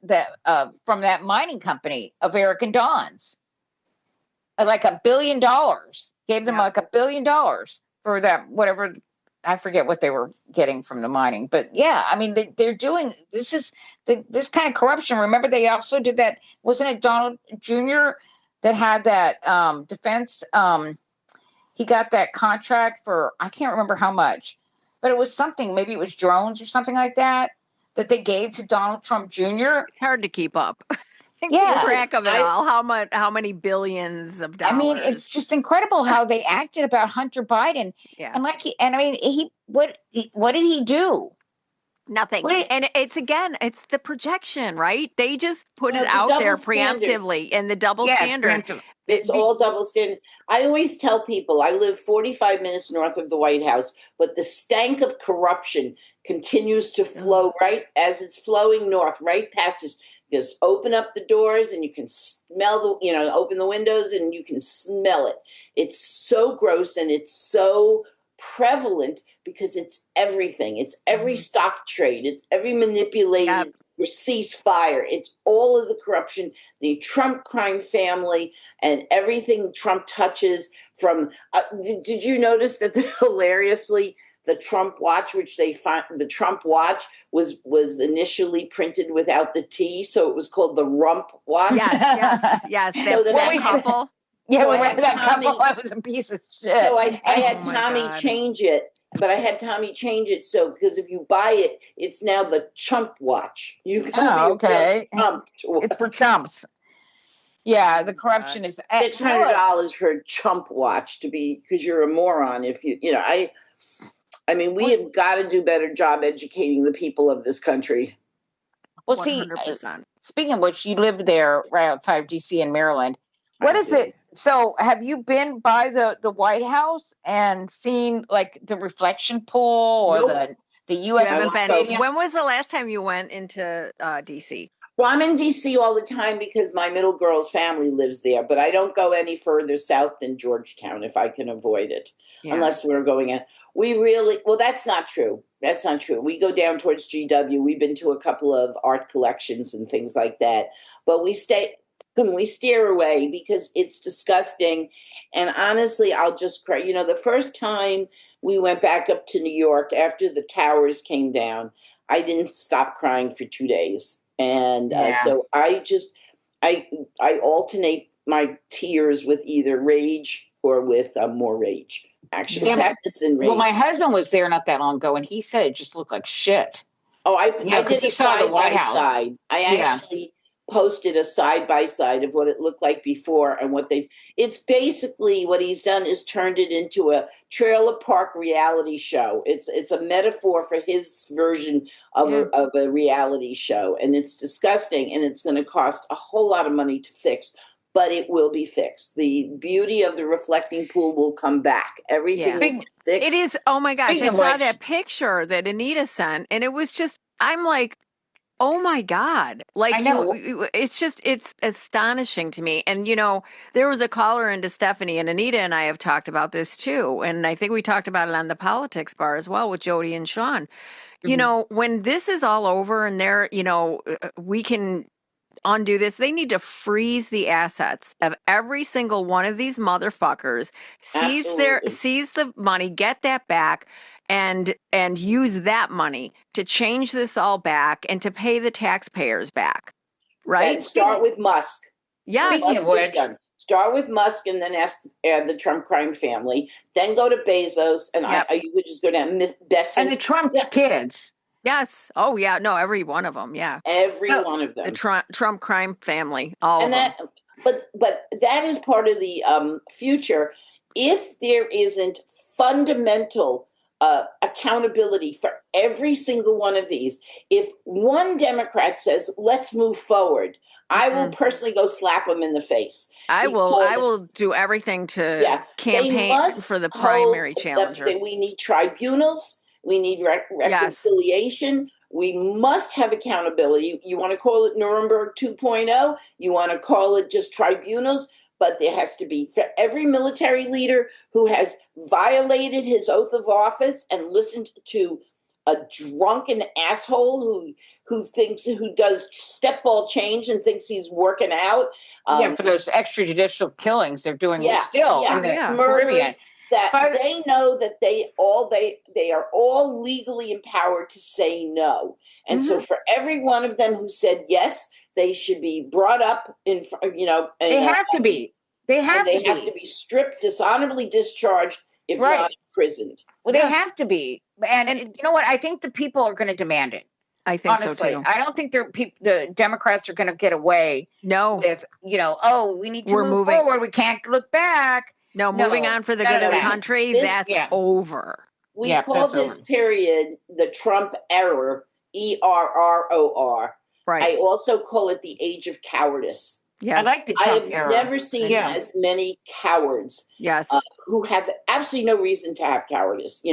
C: from that mining company of Eric and Don's. Like $1 billion. Gave them like $1 billion for that, whatever. I forget what they were getting from the mining, but yeah, I mean, they're doing this kind of corruption. Remember, they also did that. Wasn't it Donald Jr. that had that defense? He got that contract for, I can't remember how much, but it was something. Maybe it was drones or something like that they gave to Donald Trump Jr.
B: It's hard to keep up. Keep track of it all. How many billions of dollars?
C: I mean, it's just incredible how they acted about Hunter Biden.
B: Yeah.
C: What did he do?
B: Nothing. And it's the projection, right? They just put it out there preemptively, and the double standard.
D: It's all double standard. I always tell people I live 45 minutes north of the White House, but the stank of corruption continues to flow right as it's flowing north, right past us. Just open up the doors and you can smell open the windows and you can smell it. It's so gross and it's so prevalent because it's everything. It's every stock trade. It's every manipulated ceasefire. It's all of the corruption, the Trump crime family, and everything Trump touches from. Did you notice that hilariously, the Trump watch, the Trump watch was initially printed without the T, so it was called the Rump watch.
B: Yes. That couple.
C: Yeah, that couple. That was a piece of shit.
D: So I had Tommy change it, but I had Tommy change it because if you buy it, it's now the Chump watch.
C: Okay. It's for chumps. Yeah, the corruption is
D: $600 for a Chump watch because you're a moron. If I mean, we have got to do a better job educating the people of this country.
C: Well, 100%. Speaking of which, you live there right outside of D.C. in Maryland. What is it? So have you been by the White House and seen like the reflection pool or the U.S. Stadium?
B: When was the last time you went into D.C.?
D: Well, I'm in D.C. all the time because my middle girl's family lives there, but I don't go any further south than Georgetown if I can avoid it, unless we're going in. That's not true. That's not true. We go down towards GW. We've been to a couple of art collections and things like that, but we steer away because it's disgusting. And honestly, I'll just cry. The first time we went back up to New York after the towers came down, I didn't stop crying for 2 days. And so I alternate my tears with either rage or with more rage. Actually, sadness and rage.
C: Well, my husband was there not that long ago, and he said it just looked like shit.
D: Oh, I did a side by side. I actually posted a side by side of what it looked like before and it's basically what he's done is turned it into a trailer park reality show. It's a metaphor for his version of a reality show, and it's disgusting, and it's going to cost a whole lot of money to fix, but it will be fixed. The beauty of the reflecting pool will come back. Everything will be fixed.
B: It is. Oh my gosh. I saw that picture that Anita sent, and it was just, I'm like, oh my God. Like, I know. It's astonishing to me. And, there was a caller into Stephanie, and Anita and I have talked about this too. And I think we talked about it on the Politics Bar as well with Jody and Sean. When this is all over and we can undo this, they need to freeze the assets of every single one of these motherfuckers, seize the money, get that back, and use that money to change this all back and to pay the taxpayers back. Right?
D: And start with Musk.
B: Yes.
D: Start with Musk and then ask the Trump crime family. Then go to Bezos, and you could just go down Miss Besson.
C: And the Trump kids.
B: Yes. Oh, yeah. No, every one of them. Yeah.
D: Every one of them.
B: The Trump crime family. All of them.
D: But that is part of the future. If there isn't fundamental accountability for every single one of these, if one Democrat says, let's move forward, I will personally go slap them in the face.
B: I will do everything to campaign for the primary challenger.
D: We need tribunals. We need reconciliation. Yes. We must have accountability. You want to call it Nuremberg 2.0? You want to call it just tribunals? But there has to be, for every military leader who has violated his oath of office and listened to a drunken asshole who does step ball change and thinks he's working out.
C: For those extrajudicial killings they're doing still in the Caribbean.
D: That they know that they are all legally empowered to say no. And so for every one of them who said yes, they should be brought up in,
C: they have to be. They have
D: to be stripped, dishonorably discharged, if not imprisoned.
C: Well, they have to be. And you know what? I think the people are going to demand it.
B: I think
C: Honestly,
B: so too.
C: I don't think the Democrats are going to get away. With we need to move forward. We can't look back.
B: No, moving on for the good of the country. That's over.
D: We call this period the Trump error, ERROR.
B: Right.
D: I also call it the age of cowardice.
B: Yes.
C: I like the Trump era.
D: I've never seen as many cowards.
B: Yes.
D: Who have absolutely no reason to have cowardice.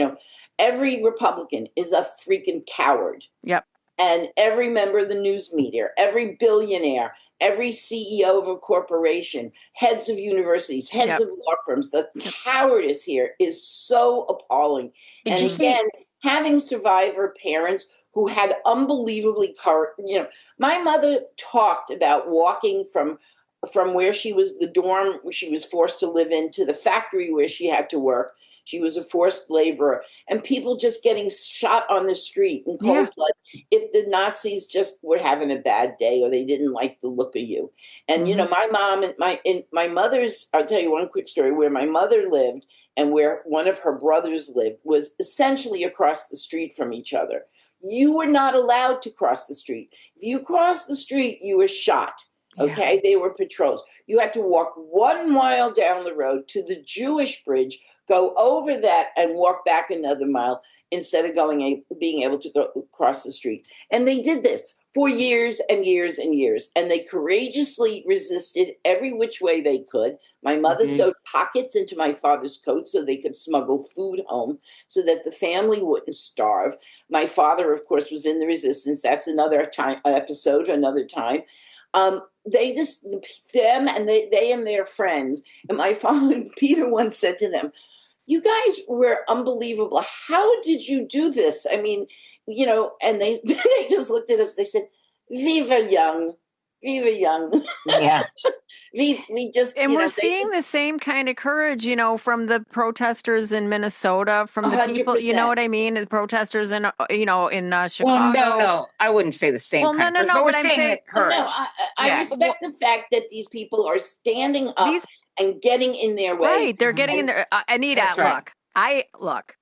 D: Every Republican is a freaking coward.
B: Yep.
D: And every member of the news media, every billionaire, every CEO of a corporation, heads of universities, heads of law firms, the cowardice here is so appalling. And again, having survivor parents who had unbelievably my mother talked about walking from where she was, the dorm she was forced to live in, to the factory where she had to work. She was a forced laborer, and people just getting shot on the street in cold blood if the Nazis just were having a bad day or they didn't like the look of you. And my mom and my mother's, I'll tell you one quick story, where my mother lived and where one of her brothers lived was essentially across the street from each other. You were not allowed to cross the street. If you crossed the street, you were shot. Okay, they were patrols. You had to walk 1 mile down the road to the Jewish bridge, go over that, and walk back another mile instead of being able to go across the street. And they did this for years and years and years. And they courageously resisted every which way they could. My mother sewed pockets into my father's coat so they could smuggle food home so that the family wouldn't starve. My father, of course, was in the resistance. That's another episode, another time. They and their friends. And my father, Peter, once said to them, "You guys were unbelievable. How did you do this?" I mean, and they just looked at us. They said, "We were young. We were young."
C: Yeah.
D: we just,
B: and we're seeing the same kind of courage, from the protesters in Minnesota, from the 100%. People, you know what I mean? The protesters in, in Chicago.
C: Well, no, I wouldn't say the same.
B: Well,
C: kind
B: no,
C: of
B: but I'm saying
C: courage.
D: No, I respect the fact that these people are standing up and getting in their way.
B: Right, they're getting in there. Anita, look.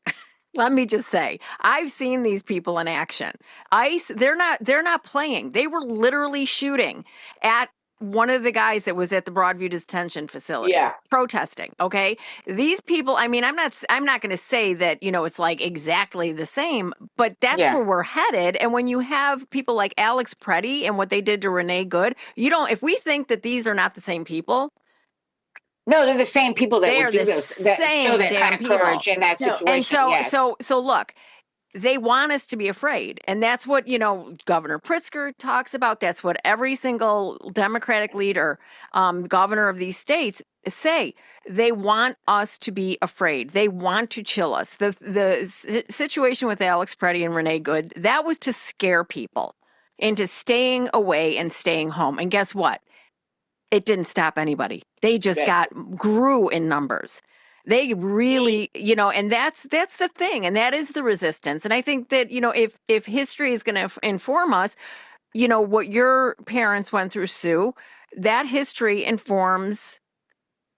B: Let me just say, I've seen these people in action. ICE, they're not playing. They were literally shooting at one of the guys that was at the Broadview detention facility, protesting. Okay, these people. I mean, I'm not going to say that it's like exactly the same, but that's where we're headed. And when you have people like Alex Preddy and what they did to Renee Good, if we think that these are not the same people.
C: No, they're the same people that would do this. That show that kind of courage in that situation.
B: And so look, they want us to be afraid. And that's what, Governor Pritzker talks about. That's what every single Democratic leader, governor of these states say. They want us to be afraid. They want to chill us. The situation with Alex Preddy and Renee Good, that was to scare people into staying away and staying home. And guess what? It didn't stop anybody. They just grew in numbers. They really, and that's the thing. And that is the resistance. And I think that, if history is going to inform us, what your parents went through, Sue, that history informs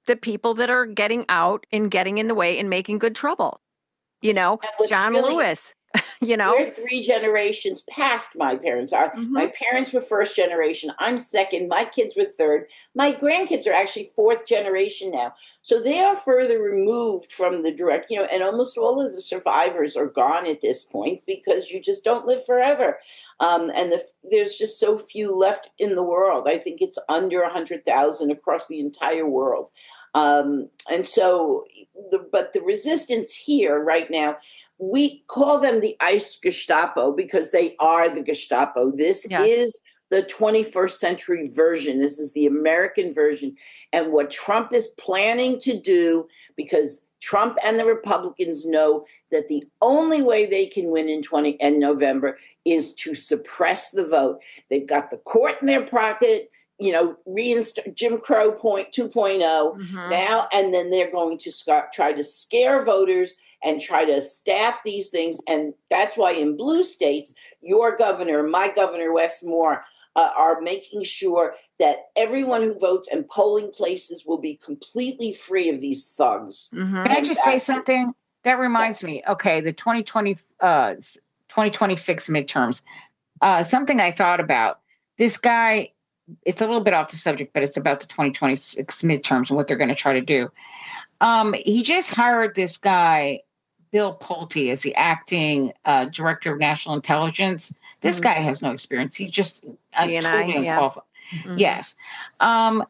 B: the people that are getting out and getting in the way and making good trouble. John Lewis,
D: We're 3 generations past my parents. My parents were first generation. I'm second. My kids were third. My grandkids are actually 4th generation now. So they are further removed from the direct, and almost all of the survivors are gone at this point because you just don't live forever. There's just so few left in the world. I think it's under 100,000 across the entire world. But the resistance here right now, we call them the ICE Gestapo because they are the Gestapo. This is the 21st century version. This is the American version. And what Trump is planning to do, because Trump and the Republicans know that the only way they can win in November is to suppress the vote. They've got the court in their pocket, Jim Crow 2.0 now, and then they're going to try to scare voters and try to staff these things. And that's why in blue states, your governor, my governor, Wes Moore, are making sure that everyone who votes and polling places will be completely free of these thugs.
C: Can I just say something? That reminds me. Okay, the 2026 midterms. Something I thought about. This guy, it's a little bit off the subject, but it's about the 2026 midterms and what they're going to try to do. He just hired this guy, Bill Pulte, as the acting director of national intelligence. This guy has no experience. He's just totally unqualified. Yes. How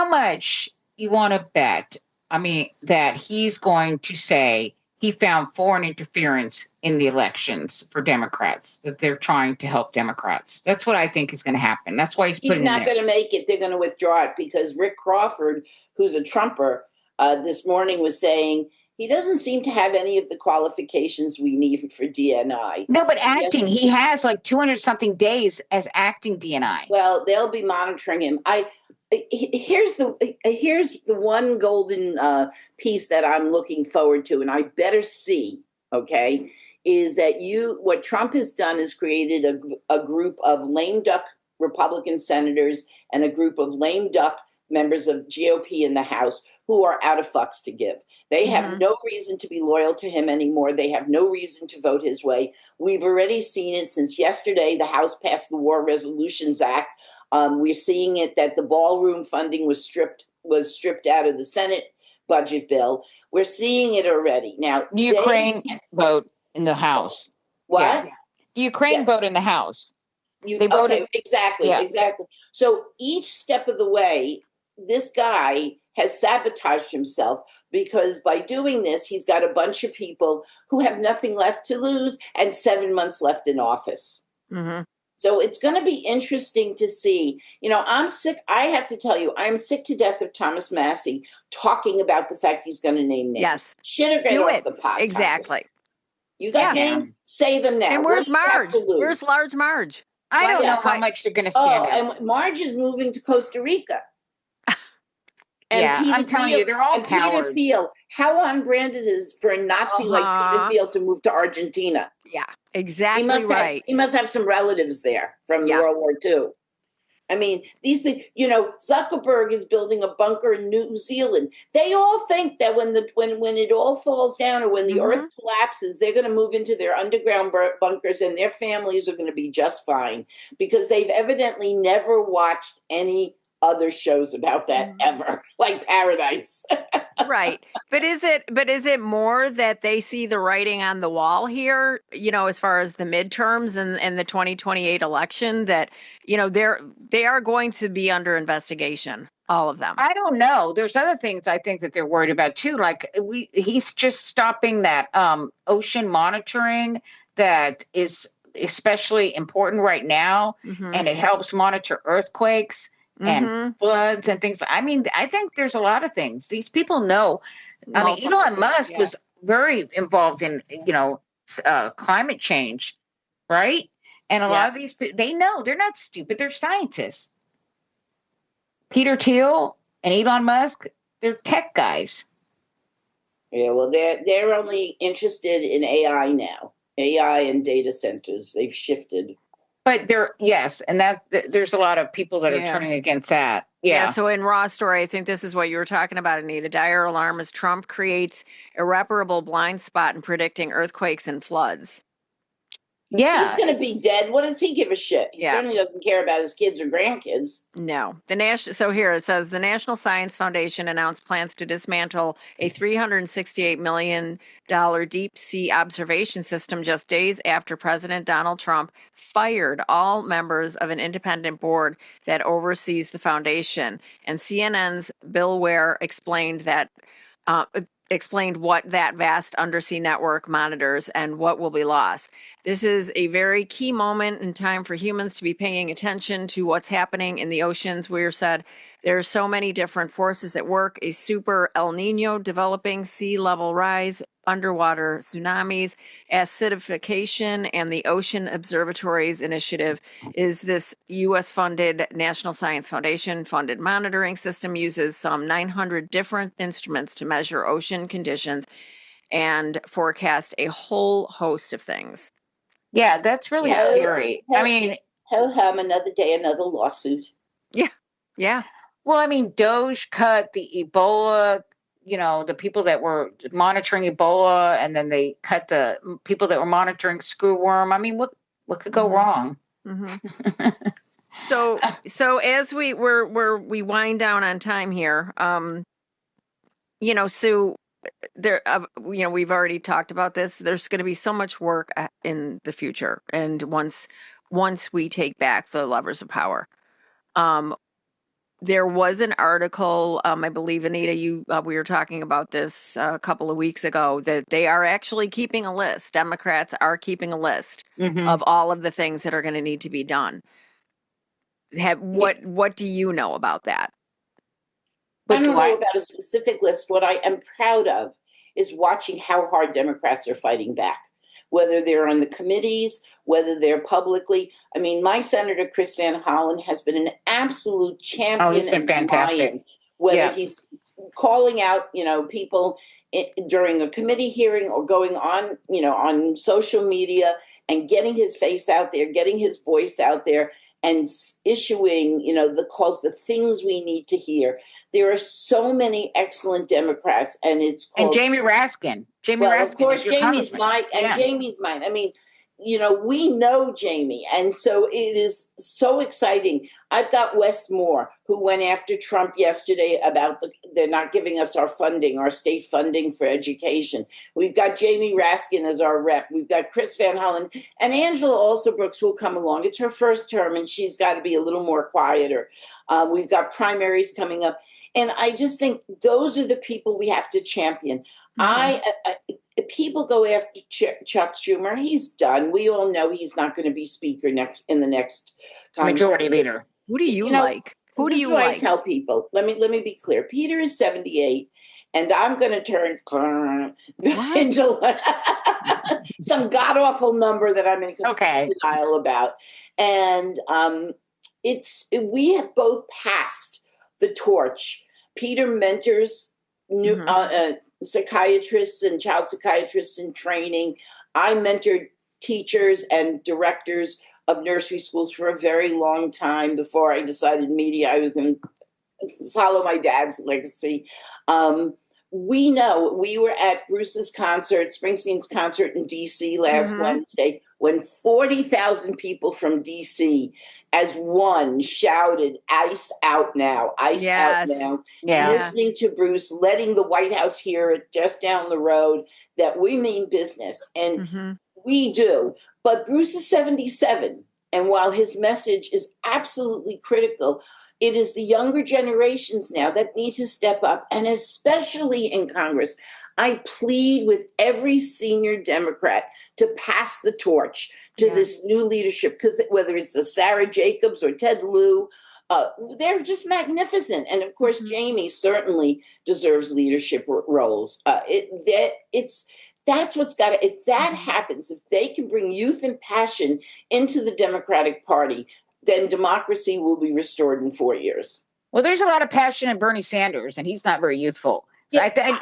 C: much you want to bet, that he's going to say he found foreign interference in the elections for Democrats, that they're trying to help Democrats? That's what I think is going to happen. That's why he's
D: not going to make it. They're going to withdraw it because Rick Crawford, who's a Trumper, this morning was saying he doesn't seem to have any of the qualifications we need for DNI.
C: No, but acting, he has like 200 something days as acting DNI.
D: Well, they'll be monitoring him. Here's the one golden piece that I'm looking forward to, and I better see, okay, is that what Trump has done is created a group of lame duck Republican senators and a group of lame duck members of GOP in the House who are out of fucks to give. They have no reason to be loyal to him anymore. They have no reason to vote his way. We've already seen it since yesterday. The House passed the War Resolutions Act. We're seeing it that the ballroom funding was stripped out of the Senate budget bill. We're seeing it already. Now,
C: the Ukraine vote in the House.
D: What?
C: Yeah. The Ukraine vote in the House.
D: They voted exactly. So each step of the way, this guy has sabotaged himself because by doing this, he's got a bunch of people who have nothing left to lose and 7 months left in office. So it's going to be interesting to see. I'm sick. I have to tell you, I'm sick to death of Thomas Massey talking about the fact he's going to name names.
B: Yes.
D: Shit or get off the pot.
B: Exactly.
D: Congress. You got names? Say them now.
B: And where's Marge? Where's large Marge?
C: I don't know how much they're going to stand out.
D: And Marge is moving to Costa Rica.
C: And I'm telling you, they're all cowards.
D: Peter Thiel, how on brand it is for a Nazi like Peter Thiel to move to Argentina.
B: Yeah, exactly right.
D: He must have some relatives there from World War II. These people, Zuckerberg is building a bunker in New Zealand. They all think that when it all falls down or when the earth collapses, they're going to move into their underground bunkers and their families are going to be just fine because they've evidently never watched any other shows about that ever, like Paradise.
B: Right. But is it more that they see the writing on the wall here, as far as the midterms and the 2028 election, that, they are going to be under investigation, all of them?
C: I don't know. There's other things I think that they're worried about too. Like he's just stopping that ocean monitoring that is especially important right now. And it helps monitor earthquakes and floods and things. I think there's a lot of things. These people know. Elon Musk was very involved in, climate change, right? And a lot of these people, they know. They're not stupid. They're scientists. Peter Thiel and Elon Musk, they're tech guys.
D: Yeah, well, they're only interested in AI now. AI and data centers. They've shifted.
C: But there's a lot of people that are turning against that.
B: Yeah. So in Raw Story, I think this is what you were talking about, Anita. Dire alarm as Trump creates irreparable blind spot in predicting earthquakes and floods.
C: Yeah.
D: He's going to be dead. What does he give a shit? He certainly doesn't care about his kids or grandkids.
B: No. So here it says the National Science Foundation announced plans to dismantle a $368 million deep sea observation system just days after President Donald Trump fired all members of an independent board that oversees the foundation. And CNN's Bill Ware explained what that vast undersea network monitors and what will be lost. This is a very key moment in time for humans to be paying attention to what's happening in the oceans. We're said there are so many different forces at work, a super El Nino developing, sea level rise, underwater tsunamis, acidification, and the Ocean Observatories Initiative is this U.S.-funded National Science Foundation-funded monitoring system, uses some 900 different instruments to measure ocean conditions and forecast a whole host of things.
C: Yeah, that's really scary. I mean,
D: ho-hum, another day, another lawsuit.
B: Yeah. Yeah.
C: Well, I mean, Doge cut the Ebola, the people that were monitoring Ebola, and then they cut the people that were monitoring screwworm. I mean, what could go wrong?
B: Mm-hmm. So as we wind down on time here, Sue, there, we've already talked about this. There's going to be so much work in the future, and once we take back the levers of power. There was an article, I believe, Anita, we were talking about this a couple of weeks ago, that they are actually keeping a list. Democrats are keeping a list of all of the things that are going to need to be done. What do you know about that?
D: I don't know about a specific list. What I am proud of is watching how hard Democrats are fighting back, whether they're on the committees, whether they're publicly. I mean, my Senator Chris Van Hollen has been an absolute champion and lion, whether he's calling out, people during a committee hearing or going on, on social media and getting his face out there, getting his voice out there, and issuing, the calls, the things we need to hear. There are so many excellent Democrats, and it's called...
C: And Jamie Raskin.
D: Of course, Jamie's mine, and Jamie's mine. I mean, we know Jamie, and so it is so exciting. I've got Wes Moore, who went after Trump yesterday about they're not giving us our funding, our state funding for education. We've got Jamie Raskin as our rep. We've got Chris Van Hollen, and Angela Alsobrooks will come along. It's her first term, and she's got to be a little more quieter. We've got primaries coming up, and I just think those are the people we have to champion. People go after Chuck Schumer. He's done. We all know he's not going to be speaker in the next
C: majority leader.
B: Who do you like? Who do you like?
D: I tell people. Let me be clear. Peter is 78, and I'm going to turn into some god awful number that I'm in complete denial about. And we have both passed the torch. Peter mentors new psychiatrists and child psychiatrists in training. I mentored teachers and directors of nursery schools for a very long time before I decided media. I was going to follow my dad's legacy. We know we were at Bruce's concert, Springsteen's concert in D.C. last Wednesday, when 40,000 people from D.C. as one shouted, "Ice out now, ice out now." Listening to Bruce, letting the White House hear it just down the road, that we mean business. And we do. But Bruce is 77. And while his message is absolutely critical, it is the younger generations now that need to step up, and especially in Congress. I plead with every senior Democrat to pass the torch to this new leadership, because whether it's the Sarah Jacobs or Ted Lieu, they're just magnificent. And of course, Jamie certainly deserves leadership roles. That's what's got to, if that happens, if they can bring youth and passion into the Democratic Party, then democracy will be restored in 4 years.
C: Well, there's a lot of passion in Bernie Sanders, and he's not very youthful. I think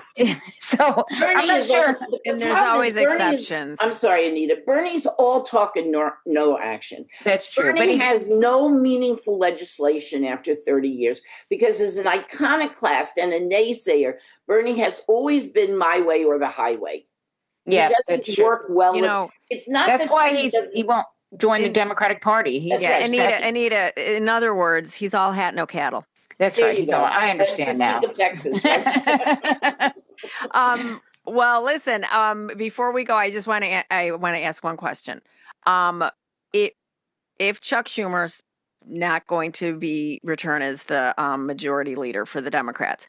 C: so. I'm not sure.
B: And there's always exceptions.
D: I'm sorry, Anita. Bernie's all talk and no action.
C: That's true.
D: Bernie has no meaningful legislation after 30 years because as an iconoclast and a naysayer, Bernie has always been my way or the highway.
C: Yeah,
D: he doesn't work well with. It's not.
C: That's why he won't join the Democratic Party.
B: Anita. In other words, he's all hat, no cattle.
C: That's
D: there
C: right.
D: You go.
C: I understand now.
D: Speak of Texas, right?
B: Well, listen. Before we go, I just want to ask one question. If Chuck Schumer's not going to return as the majority leader for the Democrats,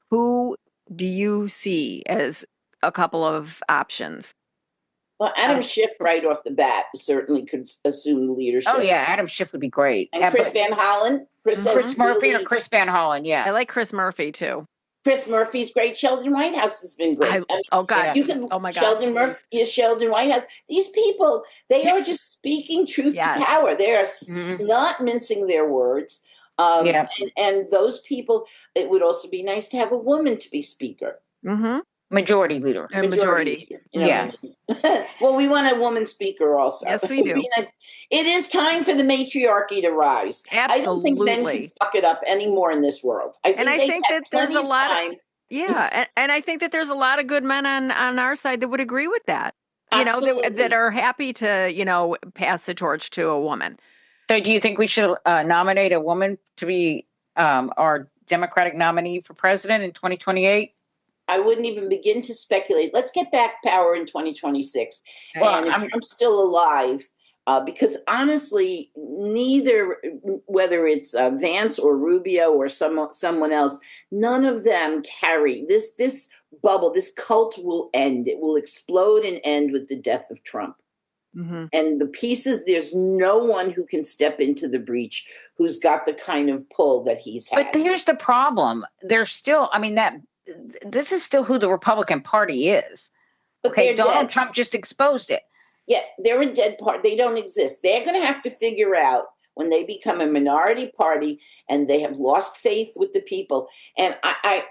B: who do you see as a couple of options?
D: Well, Adam Schiff right off the bat certainly could assume the leadership.
C: Oh yeah, Adam Schiff would be great.
D: And Chris Van Hollen.
C: Chris Murphy or Chris Van Hollen, yeah.
B: I like Chris Murphy too.
D: Chris Murphy's great. Sheldon Whitehouse has been great.
B: Oh God!
D: You can.
B: Oh my God!
D: Sheldon Whitehouse. These people, they are just speaking truth to power. They are not mincing their words. And those people. It would also be nice to have a woman to be speaker.
B: Mm-hmm.
C: Majority leader.
B: Majority.
D: Yeah. Well, we want a woman speaker also.
B: Yes, we do.
D: It is time for the matriarchy to rise.
B: Absolutely.
D: I don't think men can fuck it up anymore in this world. I think that there's a lot of
B: yeah, and I think that there's a lot of good men on our side that would agree with that.
D: Absolutely.
B: That are happy to pass the torch to a woman.
C: So, do you think we should nominate a woman to be our Democratic nominee for president in 2028?
D: I wouldn't even begin to speculate. Let's get back power in 2026.
C: Well,
D: and if I'm still alive, because honestly, neither, whether it's Vance or Rubio or someone else, none of them carry this bubble. This cult will end. It will explode and end with the death of Trump.
B: Mm-hmm.
D: And the pieces, there's no one who can step into the breach who's got the kind of pull that he's had.
C: But here's the problem. There's still, this is still who the Republican Party is.
D: But
C: Donald Trump just exposed it.
D: Yeah, they're a dead party. They don't exist. They're going to have to figure out when they become a minority party and they have lost faith with the people. And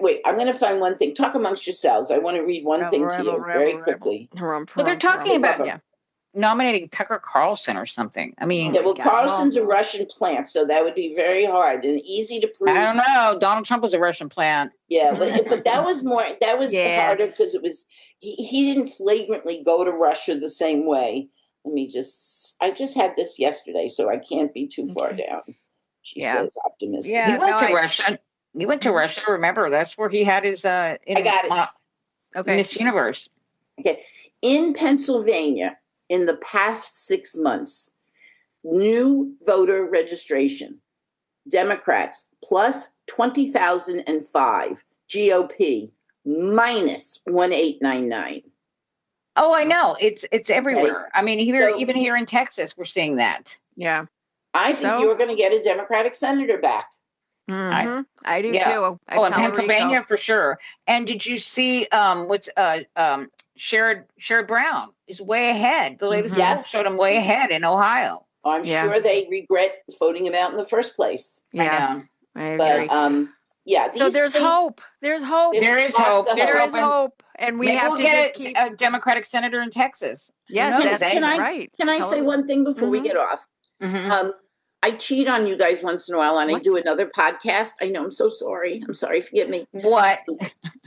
D: wait, I'm going to find one thing. Talk amongst yourselves. I want to read one thing to you very quickly.
C: Well, they're talking about nominating Tucker Carlson or something.
D: Carlson's a Russian plant, so that would be very hard and easy to prove.
C: I don't know. Donald Trump was a Russian plant.
D: Yeah, but that was harder because it was he didn't flagrantly go to Russia the same way. I just had this yesterday, so I can't be too far down. She says optimistic.
C: Yeah, he went to Russia. He went to Russia. Remember, that's where he had his
D: I got it.
C: Miss Universe.
D: Okay, in Pennsylvania. In the past 6 months, new voter registration, Democrats plus 20,005, GOP minus 1899.
C: Oh, I know. It's everywhere. Okay. Even here in Texas, we're seeing that.
B: Yeah.
D: I think you're going to get a Democratic senator back.
B: Mm-hmm. I do too.
C: In Pennsylvania for sure. And did you see Sherrod Brown is way ahead. The latest poll showed him way ahead in Ohio.
D: I'm sure they regret voting him out in the first place.
B: Yeah, I agree.
D: But
B: so there's hope. There's hope.
C: There is hope.
B: There is hope, and we have to just keep
C: a Democratic senator in Texas.
B: Yes, that's right.
D: Can I say one thing before we get off?
C: Mm-hmm.
D: I cheat on you guys once in a while, and I do another podcast. I know, I'm so sorry. I'm sorry, forgive me.
C: What?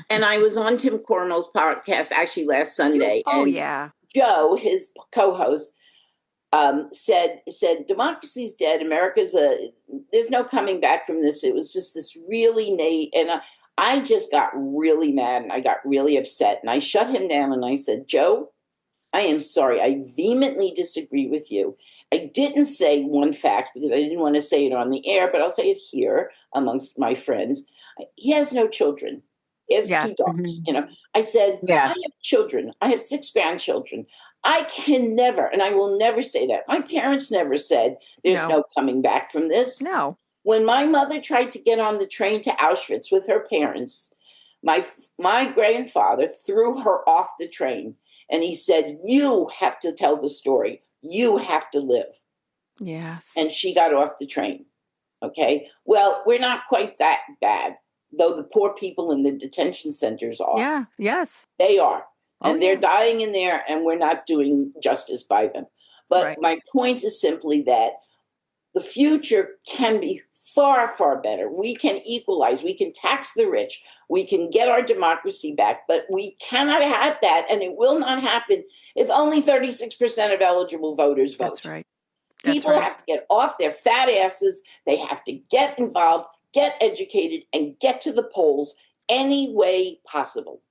D: And I was on Tim Cornell's podcast actually last Sunday.
B: Oh,
D: and
B: yeah.
D: Joe, his co-host, said democracy's dead. There's no coming back from this. It was just this really and I just got really mad and I got really upset and I shut him down and I said, Joe, I am sorry. I vehemently disagree with you. I didn't say one fact because I didn't want to say it on the air, but I'll say it here amongst my friends. He has no children. He has 2 dogs. I said, I have children. I have 6 grandchildren. I can never, and I will never say that. My parents never said there's no coming back from this.
B: No.
D: When my mother tried to get on the train to Auschwitz with her parents, my grandfather threw her off the train and he said, you have to tell the story. You have to live.
B: Yes.
D: And she got off the train. Okay. Well, we're not quite that bad. though the poor people in the detention centers are.
B: Yeah, yes.
D: They are. And they're
B: yeah.
D: dying in there, and we're not doing justice by them. But my point is simply that the future can be far, far better. We can equalize. We can tax the rich. We can get our democracy back. But we cannot have that, and it will not happen if only 36% of eligible voters vote.
B: That's right.
D: People have to get off their fat asses. They have to get involved, get educated, and get to the polls any way possible.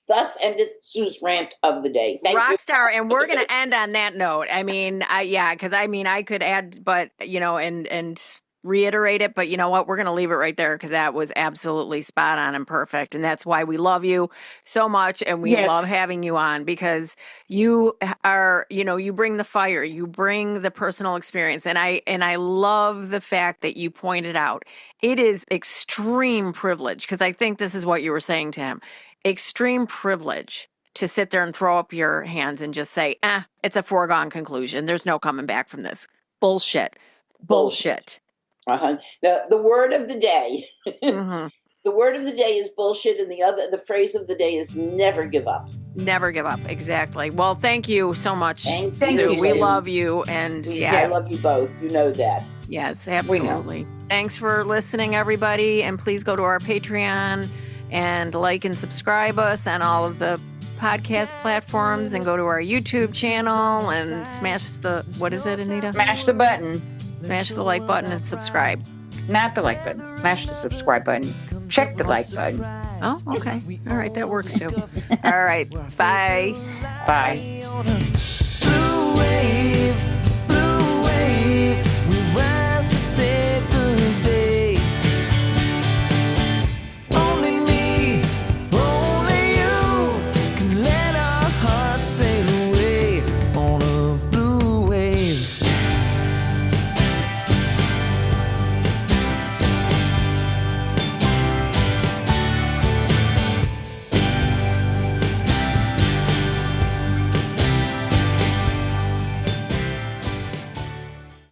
D: Thus endeth Sue's rant of the day. Thank you.
B: Rockstar, and we're going to end on that note. I mean, because I could add, but and reiterate it, but you know what? We're going to leave it right there because that was absolutely spot on and perfect, and that's why we love you so much, and we love having you on because you are, you bring the fire, you bring the personal experience, and I love the fact that you pointed out it is extreme privilege because I think this is what you were saying to him. Extreme privilege to sit there and throw up your hands and just say, it's a foregone conclusion. There's no coming back from this. Bullshit.
D: Now, the word of the day. The word of the day is bullshit, and the phrase of the day is never give up.
B: Never give up. Exactly. Well, thank you so much.
D: Thank
B: Sue.
D: you.
B: We love you, and
D: I love you both. You know that.
B: Yes, absolutely. Thanks for listening, everybody, and please go to our Patreon and like and subscribe us on all of the podcast platforms, and go to our YouTube channel and smash the, what is it, Anita?
C: Smash the button.
B: Smash the like button and subscribe.
C: Not the like button. Smash the subscribe button. Check the like button.
B: Oh, okay. All right. That works too. All right. Bye.
C: Bye.